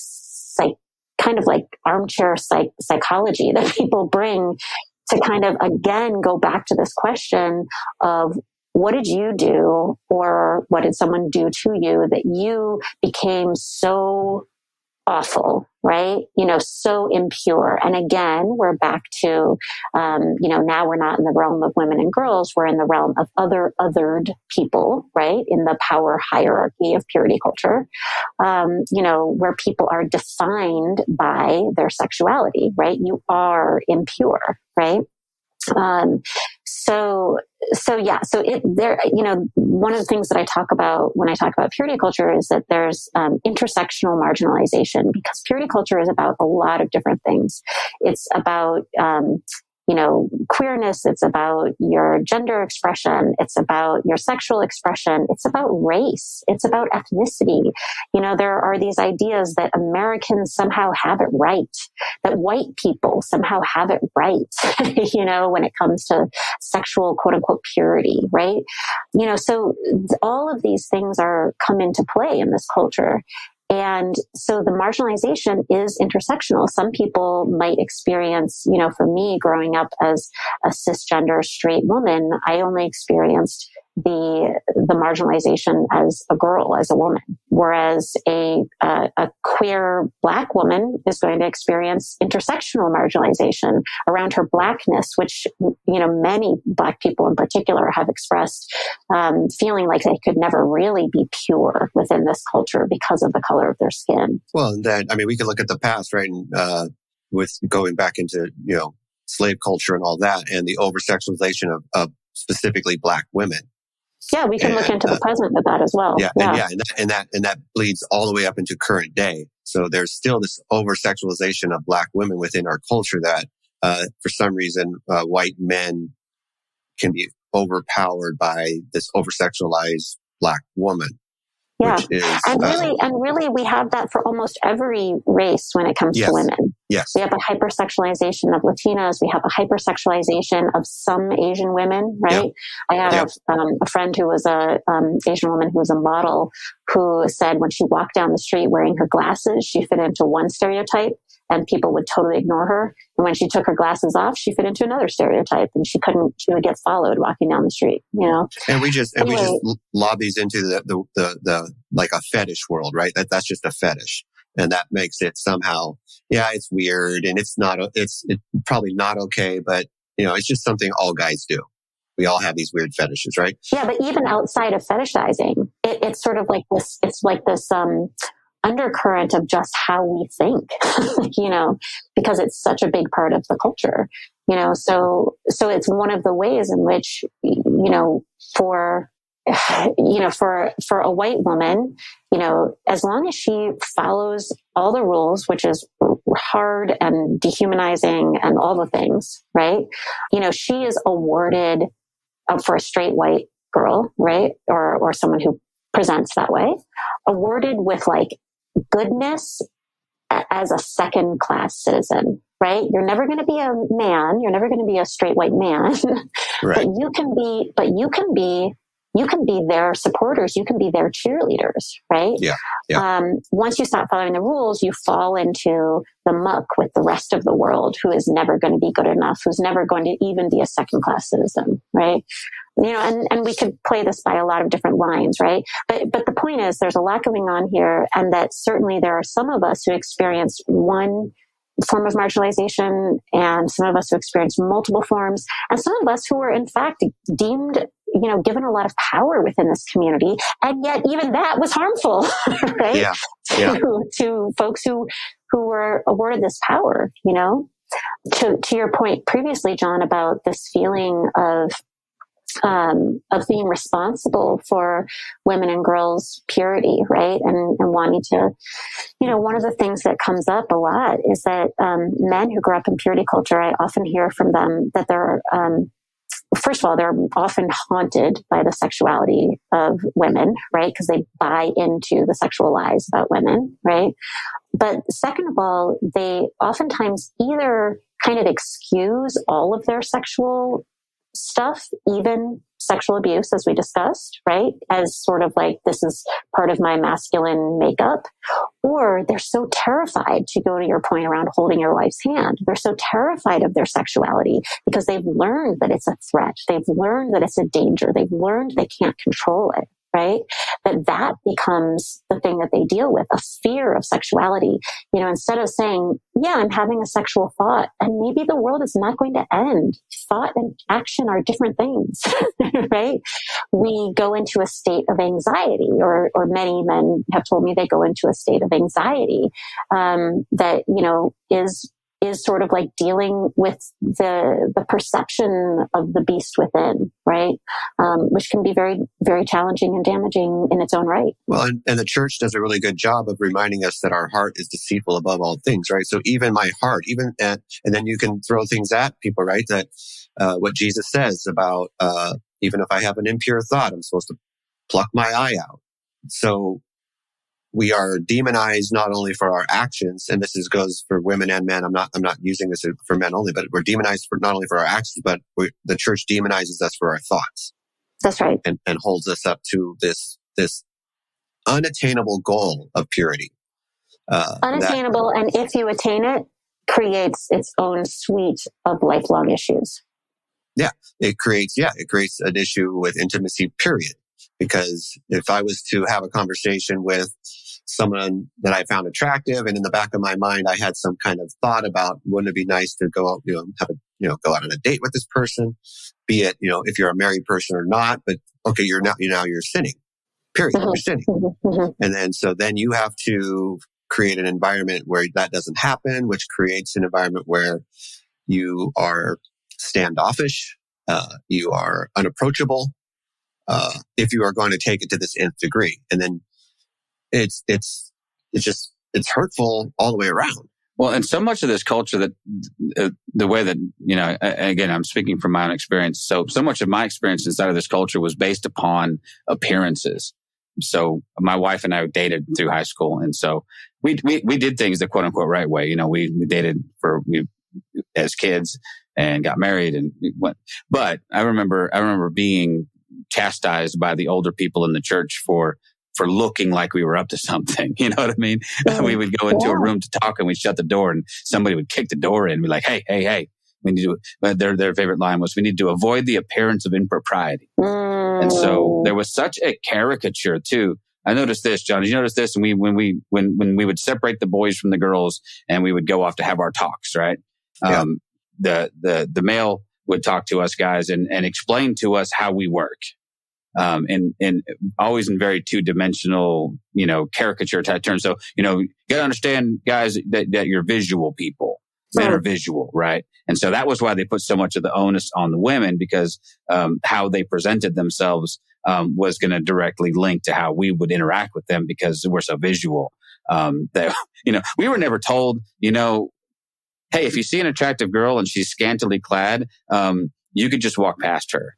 kind of like armchair psychology that people bring to kind of again go back to this question of what did you do or what did someone do to you that you became so awful, right? So impure. And again, we're back to, now we're not in the realm of women and girls. We're in the realm of othered people, right? In the power hierarchy of purity culture, where people are defined by their sexuality, right? You are impure, right? One of the things that I talk about when I talk about purity culture is that there's intersectional marginalization because purity culture is about a lot of different things. It's about, queerness. It's about your gender expression. It's about your sexual expression. It's about race. It's about ethnicity. There are these ideas that Americans somehow have it right, that white people somehow have it right, when it comes to sexual quote unquote purity, right? So all of these things come into play in this culture. And so the marginalization is intersectional. Some people might experience, for me growing up as a cisgender straight woman, I only experienced the marginalization as a girl, as a woman, whereas a queer Black woman is going to experience intersectional marginalization around her Blackness, which, many Black people in particular have expressed, feeling like they could never really be pure within this culture because of the color of their skin. Well, we can look at the past, right? And, with going back into, slave culture and all that and the over-sexualization of specifically Black women. Yeah, we can look into the present with that as well. And that bleeds all the way up into current day. So there's still this over-sexualization of Black women within our culture that, for some reason, white men can be overpowered by this over-sexualized Black woman. Yeah, which is, and really, we have that for almost every race when it comes to women. Yes, we have a hypersexualization of Latinas. We have a hypersexualization of some Asian women. Right? Yep. I have a friend who was a Asian woman who was a model who said when she walked down the street wearing her glasses, she fit into one stereotype, and people would totally ignore her. And when she took her glasses off, she fit into another stereotype, and she would get followed walking down the street, And we just lob these into the like a fetish world, right? That's just a fetish. And that makes it somehow, it's weird and it's probably not okay, but it's just something all guys do. We all have these weird fetishes, right? Yeah. But even outside of fetishizing, it's sort of like this, undercurrent of just how we think, because it's such a big part of the culture. So it's one of the ways in which, for a white woman, as long as she follows all the rules, which is hard and dehumanizing and all the things, right? She is awarded for a straight white girl, right? Or someone who presents that way, awarded with like goodness as a second class citizen, right? You're never going to be a man. You're never going to be a straight white man, right. but you can be their supporters. You can be their cheerleaders, right? Yeah. Once you stop following the rules, you fall into the muck with the rest of the world who is never going to be good enough, who's never going to even be a second class citizen, right? And we could play this by a lot of different lines, right? But the point is there's a lot going on here, and that certainly there are some of us who experience one form of marginalization and some of us who experience multiple forms, and some of us who are in fact deemed, given a lot of power within this community. And yet even that was harmful, right? Yeah. To folks who were awarded this power, to your point previously, John, about this feeling of being responsible for women and girls' purity, right? And wanting to, one of the things that comes up a lot is that men who grow up in purity culture, I often hear from them that they're, first of all, they're often haunted by the sexuality of women, right? Because they buy into the sexual lies about women, right? But second of all, they oftentimes either kind of excuse all of their sexual stuff, even sexual abuse, as we discussed, right? As sort of like, this is part of my masculine makeup. Or they're so terrified, to go to your point around holding your wife's hand. They're so terrified of their sexuality because they've learned that it's a threat. They've learned that it's a danger. They've learned they can't control it, right? That becomes the thing that they deal with, a fear of sexuality. Instead of saying, yeah, I'm having a sexual thought, and maybe the world is not going to end. Thought and action are different things, right? We go into a state of anxiety, or many men have told me they go into a state of anxiety that, is sort of like dealing with the perception of the beast within, right? Which can be very, very challenging and damaging in its own right. Well, and the church does a really good job of reminding us that our heart is deceitful above all things, right? So even my heart, and then you can throw things at people, right? That what Jesus says about even if I have an impure thought, I'm supposed to pluck my eye out. So we are demonized not only for our actions, and this goes for women and men. I'm not using this for men only, but we're demonized for not only for our actions, but the church demonizes us for our thoughts. That's right, and holds us up to this unattainable goal of purity. Unattainable, and if you attain it, creates its own suite of lifelong issues. Yeah, it creates an issue with intimacy, period. Because if I was to have a conversation with someone that I found attractive, and in the back of my mind I had some kind of thought about, wouldn't it be nice to go out, go out on a date with this person, be it, if you're a married person or not, but okay, you're sinning. Period. Mm-hmm. You're sinning. Mm-hmm. And then you have to create an environment where that doesn't happen, which creates an environment where you are standoffish, you are unapproachable, if you are going to take it to this nth degree. And then it's hurtful all the way around. Well, and so much of this culture that the way that, again, I'm speaking from my own experience. So much of my experience inside of this culture was based upon appearances. So my wife and I dated through high school. And so we did things the quote unquote right way. We dated as kids and got married and went. But I remember being chastised by the older people in the church for looking like we were up to something. You know what I mean? We would go into a room to talk and we'd shut the door and somebody would kick the door in and be like, hey. We need to, their favorite line was, we need to avoid the appearance of impropriety. And so there was such a caricature too. I noticed this, John. Did you notice this? And when we would separate the boys from the girls and we would go off to have our talks, right? Yeah. The male would talk to us guys and explain to us how we work. And always in very two-dimensional, caricature type terms. So, you got to understand, guys, that you're visual people. men are visual, right? And so that was why they put so much of the onus on the women, because how they presented themselves was going to directly link to how we would interact with them, because we're so visual. That, we were never told, hey, if you see an attractive girl and she's scantily clad, you could just walk past her.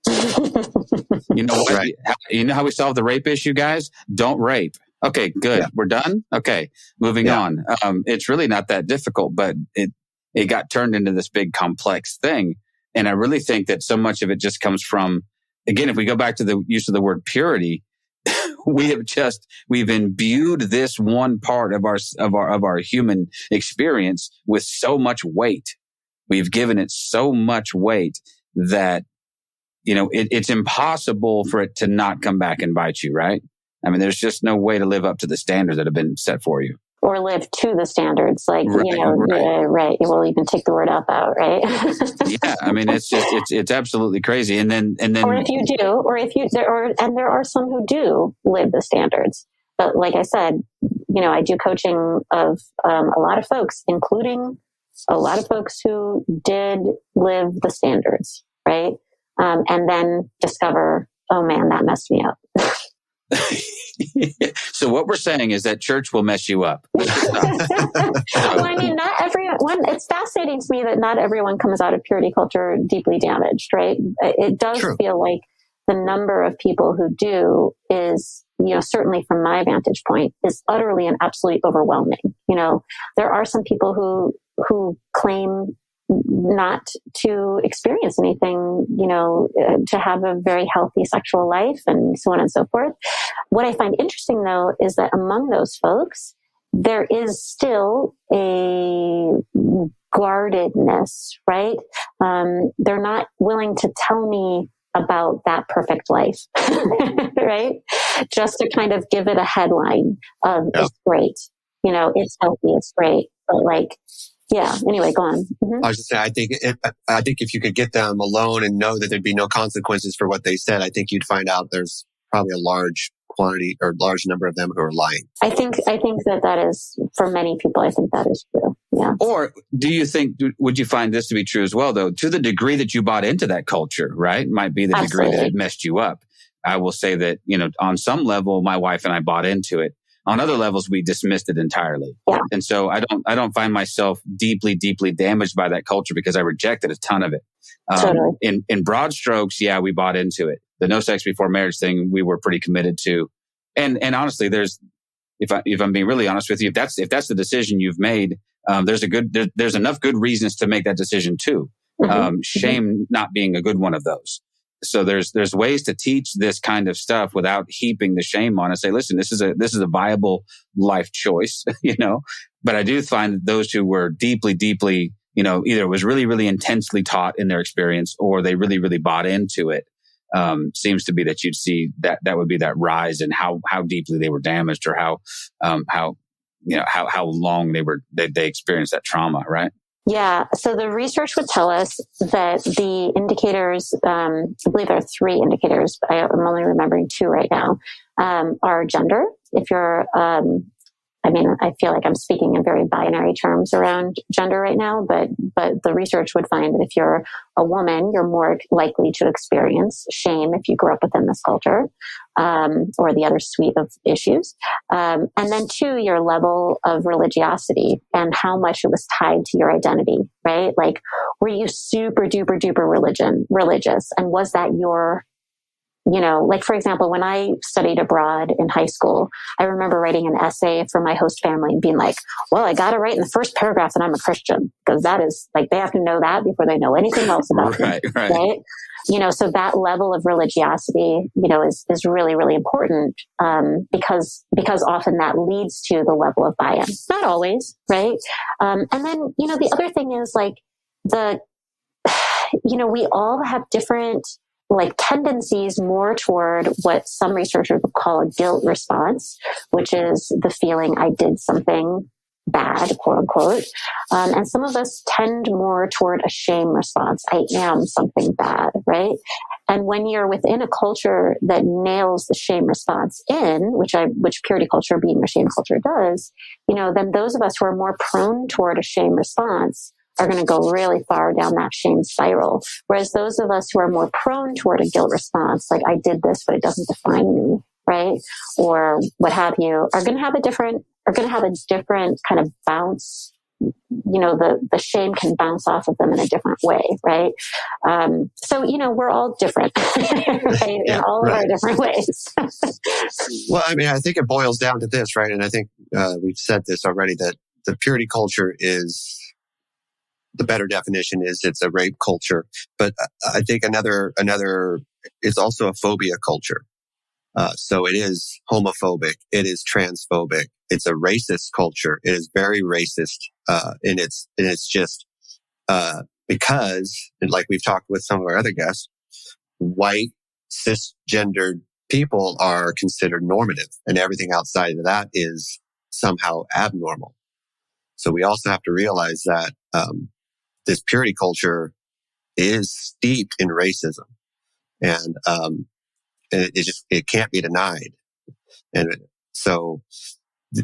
You know what? Right. You know how we solve the rape issue, guys? Don't rape. Okay, good. Yeah. We're done. Okay, moving on. It's really not that difficult, but it got turned into this big complex thing. And I really think that so much of it just comes from, again, if we go back to the use of the word purity, we've imbued this one part of our human experience with so much weight. We've given it so much weight that, it's impossible for it to not come back and bite you, right? I mean, there's just no way to live up to the standards that have been set for you. Or live to the standards, like, right. We'll even take the word up out, right? Yeah. I mean, it's absolutely crazy. And then, or there are some who do live the standards. But like I said, I do coaching of a lot of folks, including a lot of folks who did live the standards, right? And then discover, oh man, that messed me up. So what we're saying is that church will mess you up. Well, I mean, not everyone. It's fascinating to me that not everyone comes out of purity culture deeply damaged, right? It does feel like the number of people who do is, certainly from my vantage point, is utterly and absolutely overwhelming. There are some people who claim not to experience anything, to have a very healthy sexual life and so on and so forth. What I find interesting, though, is that among those folks, there is still a guardedness, right? They're not willing to tell me about that perfect life, right? Just to kind of give it a headline of it's great, it's healthy, it's great, but anyway, go on. Mm-hmm. I was just saying, I think if you could get them alone and know that there'd be no consequences for what they said, I think you'd find out there's probably a large quantity or large number of them who are lying. I think that is, for many people, I think that is true. Yeah. Or would you find this to be true as well, though, to the degree that you bought into that culture, right? Might be the degree that it messed you up. I will say that, on some level, my wife and I bought into it. On other levels, we dismissed it entirely. Yeah. And so I don't find myself deeply, deeply damaged by that culture because I rejected a ton of it. Totally. In broad strokes, yeah, we bought into it. The no sex before marriage thing, we were pretty committed to. And honestly, if I'm being really honest with you, if that's the decision you've made, there's enough good reasons to make that decision too. Shame not being a good one of those. So there's ways to teach this kind of stuff without heaping the shame on it. Say, listen, this is a viable life choice, But I do find that those who were deeply, deeply, either it was really, really intensely taught in their experience, or they really, really bought into it. Seems to be that you'd see that would be that rise in how deeply they were damaged, or how long they experienced that trauma, right? Yeah. So the research would tell us that the indicators, I believe there are 3 indicators, but I'm only remembering 2 right now, are gender. If you're, I feel like I'm speaking in very binary terms around gender right now, but the research would find that if you're a woman, you're more likely to experience shame if you grew up within this culture, or the other suite of issues. And then 2, your level of religiosity and how much it was tied to your identity, right? Like, were you super duper duper religious? And was that your, like, for example, when I studied abroad in high school, I remember writing an essay for my host family and being like, well, I got to write in the first paragraph that I'm a Christian, because that is like, they have to know that before they know anything else about me, right? So that level of religiosity, is really, really important, because often that leads to the level of buy-in. Not always, right? And then, the other thing is like we all have different tendencies more toward what some researchers would call a guilt response, which is the feeling I did something bad, quote unquote. And some of us tend more toward a shame response. I am something bad, right? And when you're within a culture that nails the shame response in, which purity culture being a shame culture does, then those of us who are more prone toward a shame response are going to go really far down that shame spiral. Whereas those of us who are more prone toward a guilt response, like I did this, but it doesn't define me, right? Or what have you, are going to have a different kind of bounce. The shame can bounce off of them in a different way, right? So, we're all different, right? In all of our different ways. Well, I mean, I think it boils down to this, right? And I think we've said this already, that the purity culture is, the better definition is it's a rape culture. But I think another is also a phobia culture. So it is homophobic. It is transphobic. It's a racist culture. It is very racist. And it's just, because, and like we've talked with some of our other guests, white cisgendered people are considered normative, and everything outside of that is somehow abnormal. So we also have to realize that, this purity culture is steeped in racism, and it can't be denied. And so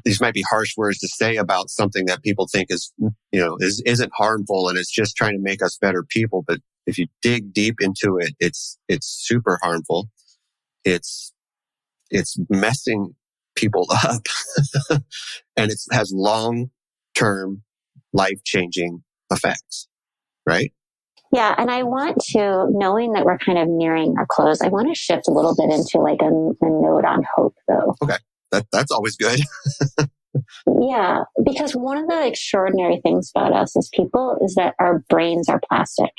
these might be harsh words to say about something that people think isn't harmful, and it's just trying to make us better people. But if you dig deep into it, it's super harmful. It's messing people up, and it has long-term, life-changing effects. Right? Yeah. And I want to, knowing that we're kind of nearing our close, I want to shift a little bit into like a note on hope, though. Okay. That's always good. Yeah. Because one of the extraordinary things about us as people is that our brains are plastic.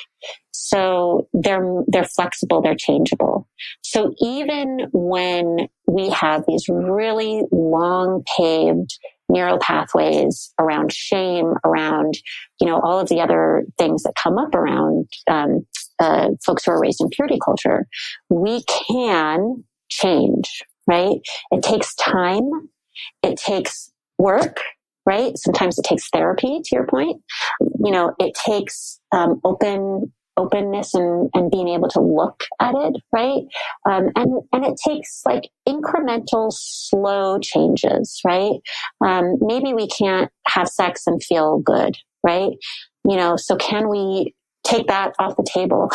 So they're flexible, they're changeable. So even when we have these really long paved neural pathways around shame, around, all of the other things that come up around folks who are raised in purity culture, we can change, right? It takes time. It takes work, right? Sometimes it takes therapy, to your point. It takes openness and being able to look at it, right? And it takes like incremental, slow changes, right? Maybe we can't have sex and feel good, right? So can we take that off the table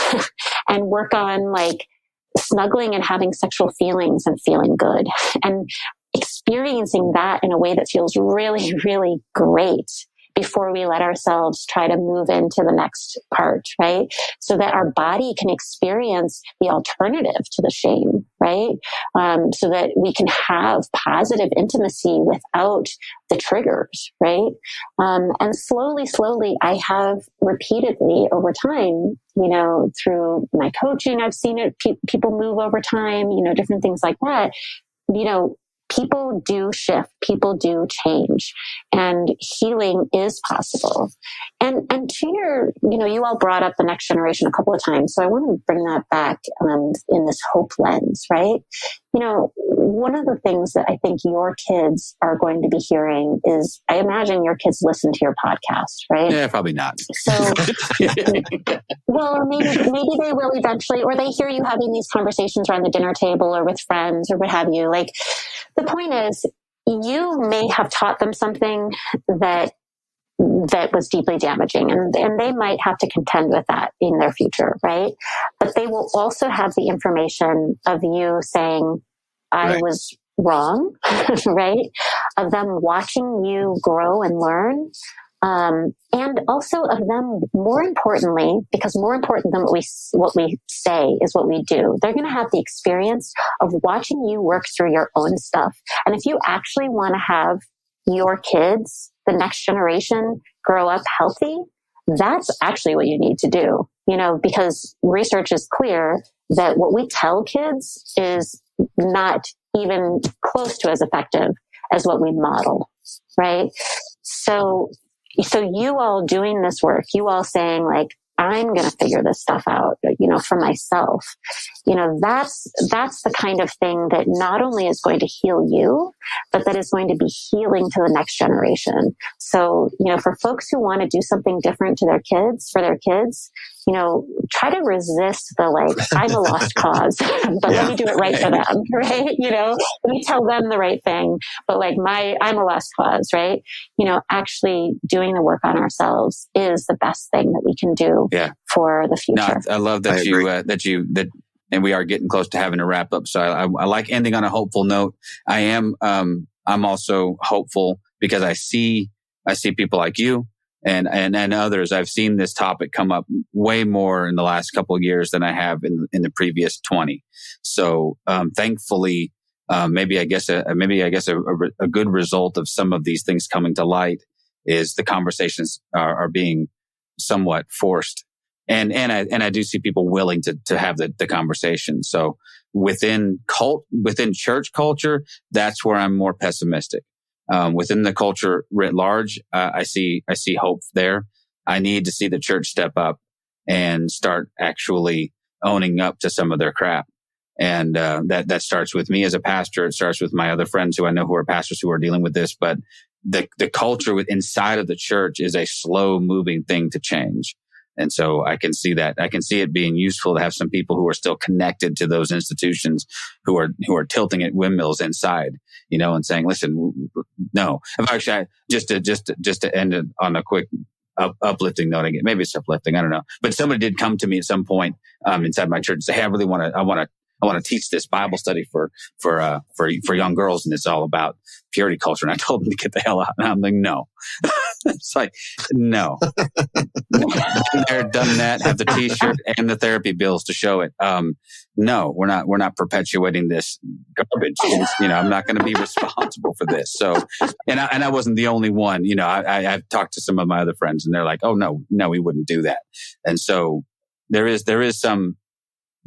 and work on like snuggling and having sexual feelings and feeling good and experiencing that in a way that feels really, really great before we let ourselves try to move into the next part, right? So that our body can experience the alternative to the shame, right? So that we can have positive intimacy without the triggers, right? And slowly, I have repeatedly over time, through my coaching, I've seen it, people move over time, different things like that, people do shift, people do change, and healing is possible. And to your, you all brought up the next generation a couple of times, so I want to bring that back in this hope lens, right? One of the things that I think your kids are going to be hearing is, I imagine your kids listen to your podcast, right? Yeah, probably not. So, well, maybe they will eventually, or they hear you having these conversations around the dinner table or with friends or what have you. Like, the point is, you may have taught them something that was deeply damaging, and they might have to contend with that in their future, right? But they will also have the information of you saying, I was wrong, right? Of them watching you grow and learn. And also of them, more importantly, because more important than what we say is what we do. They're going to have the experience of watching you work through your own stuff. And if you actually want to have your kids, the next generation, grow up healthy, that's actually what you need to do, because research is clear that what we tell kids is not even close to as effective as what we model, right? So you all doing this work, you all saying like, I'm going to figure this stuff out, for myself. That's the kind of thing that not only is going to heal you, but that is going to be healing to the next generation. So, for folks who want to do something different to for their kids, try to resist the I'm a lost cause, but let me do it right for them, right? Let me tell them the right thing, but I'm a lost cause, right? Actually doing the work on ourselves is the best thing that we can do for the future. No, I love that and we are getting close to having to wrap up. So I like ending on a hopeful note. I'm also hopeful because I see people like you and others. I've seen this topic come up way more in the last couple of years than I have in the previous 20. So, thankfully, maybe I guess a good result of some of these things coming to light is the conversations are being somewhat forced. And I do see people willing to have the conversation. So within church culture, that's where I'm more pessimistic. Within the culture writ large, I see hope there. I need to see the church step up and start actually owning up to some of their crap. And that starts with me as a pastor. It starts with my other friends who I know who are pastors who are dealing with this. But the culture inside of the church is a slow moving thing to change. And so I can see that. I can see it being useful to have some people who are still connected to those institutions who are tilting at windmills inside, and saying, listen, no. Actually, just to end it on a quick uplifting note again, maybe it's uplifting, I don't know. But somebody did come to me at some point inside my church and say, hey, I want to teach this Bible study for young girls, and it's all about purity culture. And I told them to get the hell out. And I'm like, no. It's like, no. Been there, done that, have the t-shirt and the therapy bills to show it. No, we're not perpetuating this garbage. I'm not going to be responsible for this. So, and I wasn't the only one. I've talked to some of my other friends and they're like, oh no, we wouldn't do that. And so there is some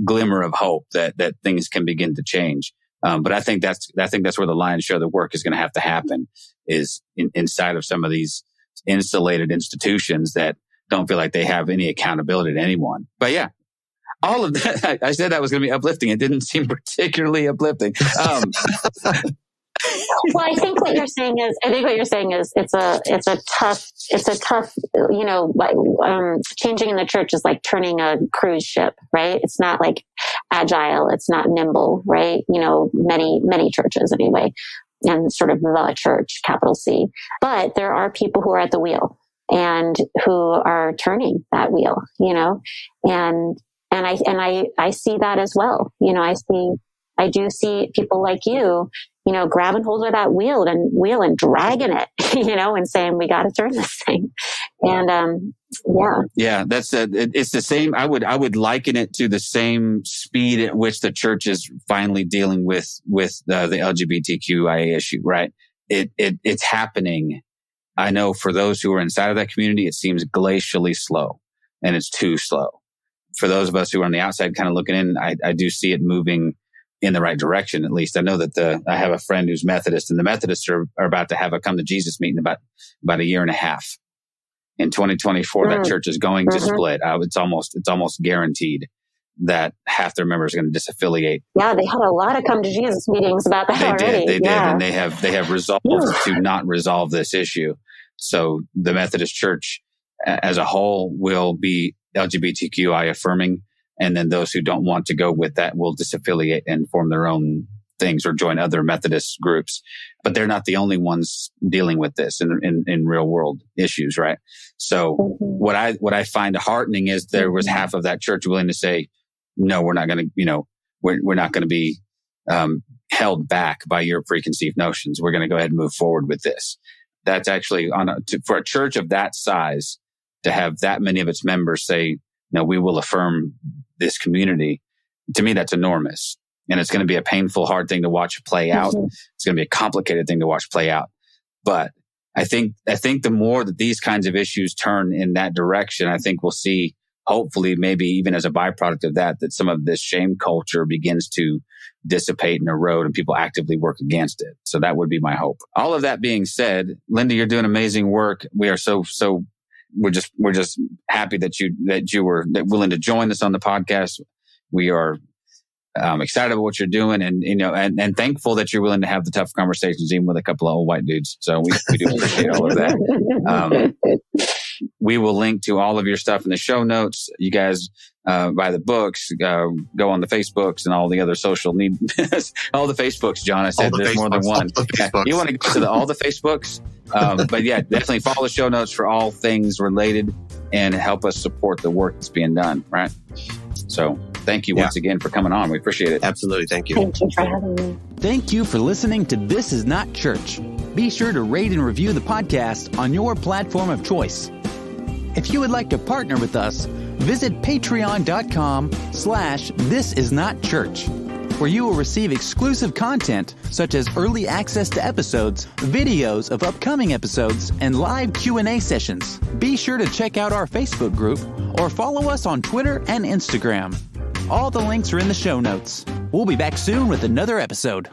glimmer of hope that things can begin to change. But I think that's where the lion's share of the work is going to have to happen, is inside of some of these insulated institutions that don't feel like they have any accountability to anyone. But yeah, all of that, I said that was going to be uplifting. It didn't seem particularly uplifting. Well, I think what you're saying is it's a tough, changing in the church is like turning a cruise ship, right? It's not like agile. It's not nimble, right? Many churches anyway, and sort of the church, capital C. But there are people who are at the wheel and who are turning that wheel, and I see that as well. I do see people like you, grabbing hold of that wheel and dragging it, and saying, we got to turn this thing. And, yeah, it's the same. I would liken it to the same speed at which the church is finally dealing with the LGBTQIA issue, right? It's happening. I know for those who are inside of that community, it seems glacially slow, and it's too slow. For those of us who are on the outside kind of looking in, I do see it moving in the right direction, at least. I know that I have a friend who's Methodist, and the Methodists are about to have a come to Jesus meeting about a year and a half. In 2024, that church is going to split. It's almost guaranteed that half their members are going to disaffiliate. Yeah, they had a lot of come to Jesus meetings about that already. They did, and they have resolved to not resolve this issue. So the Methodist Church as a whole will be LGBTQI affirming, and then those who don't want to go with that will disaffiliate and form their own things or join other Methodist groups. But they're not the only ones dealing with this in real world issues, right? So what I find heartening is there was half of that church willing to say, no, we're not going to, we're not going to be held back by your preconceived notions. We're going to go ahead and move forward with this. That's actually for a church of that size to have that many of its members say, no, we will affirm this community. To me, that's enormous. And it's going to be a painful, hard thing to watch play out. It's going to be a complicated thing to watch play out. But I think the more that these kinds of issues turn in that direction, I think we'll see, hopefully, maybe even as a byproduct of that some of this shame culture begins to dissipate and erode and people actively work against it. So that would be my hope. All of that being said, Linda, you're doing amazing work. We are we're just happy that you were willing to join us on the podcast. We are excited about what you're doing, and thankful that you're willing to have the tough conversations, even with a couple of old white dudes. So we do appreciate all of that. We will link to all of your stuff in the show notes. You guys buy the books, go on the Facebooks and all the other social need, all the Facebooks, John. I said there's more than one. You want to go to all the Facebooks. But yeah, definitely follow the show notes for all things related and help us support the work that's being done, right? So thank you once again for coming on. We appreciate it. Absolutely. Thank you. Thank you for having me. Thank you for listening to This Is Not Church. Be sure to rate and review the podcast on your platform of choice. If you would like to partner with us, visit patreon.com/thisisnotchurch, where you will receive exclusive content such as early access to episodes, videos of upcoming episodes, and live Q&A sessions. Be sure to check out our Facebook group or follow us on Twitter and Instagram. All the links are in the show notes. We'll be back soon with another episode.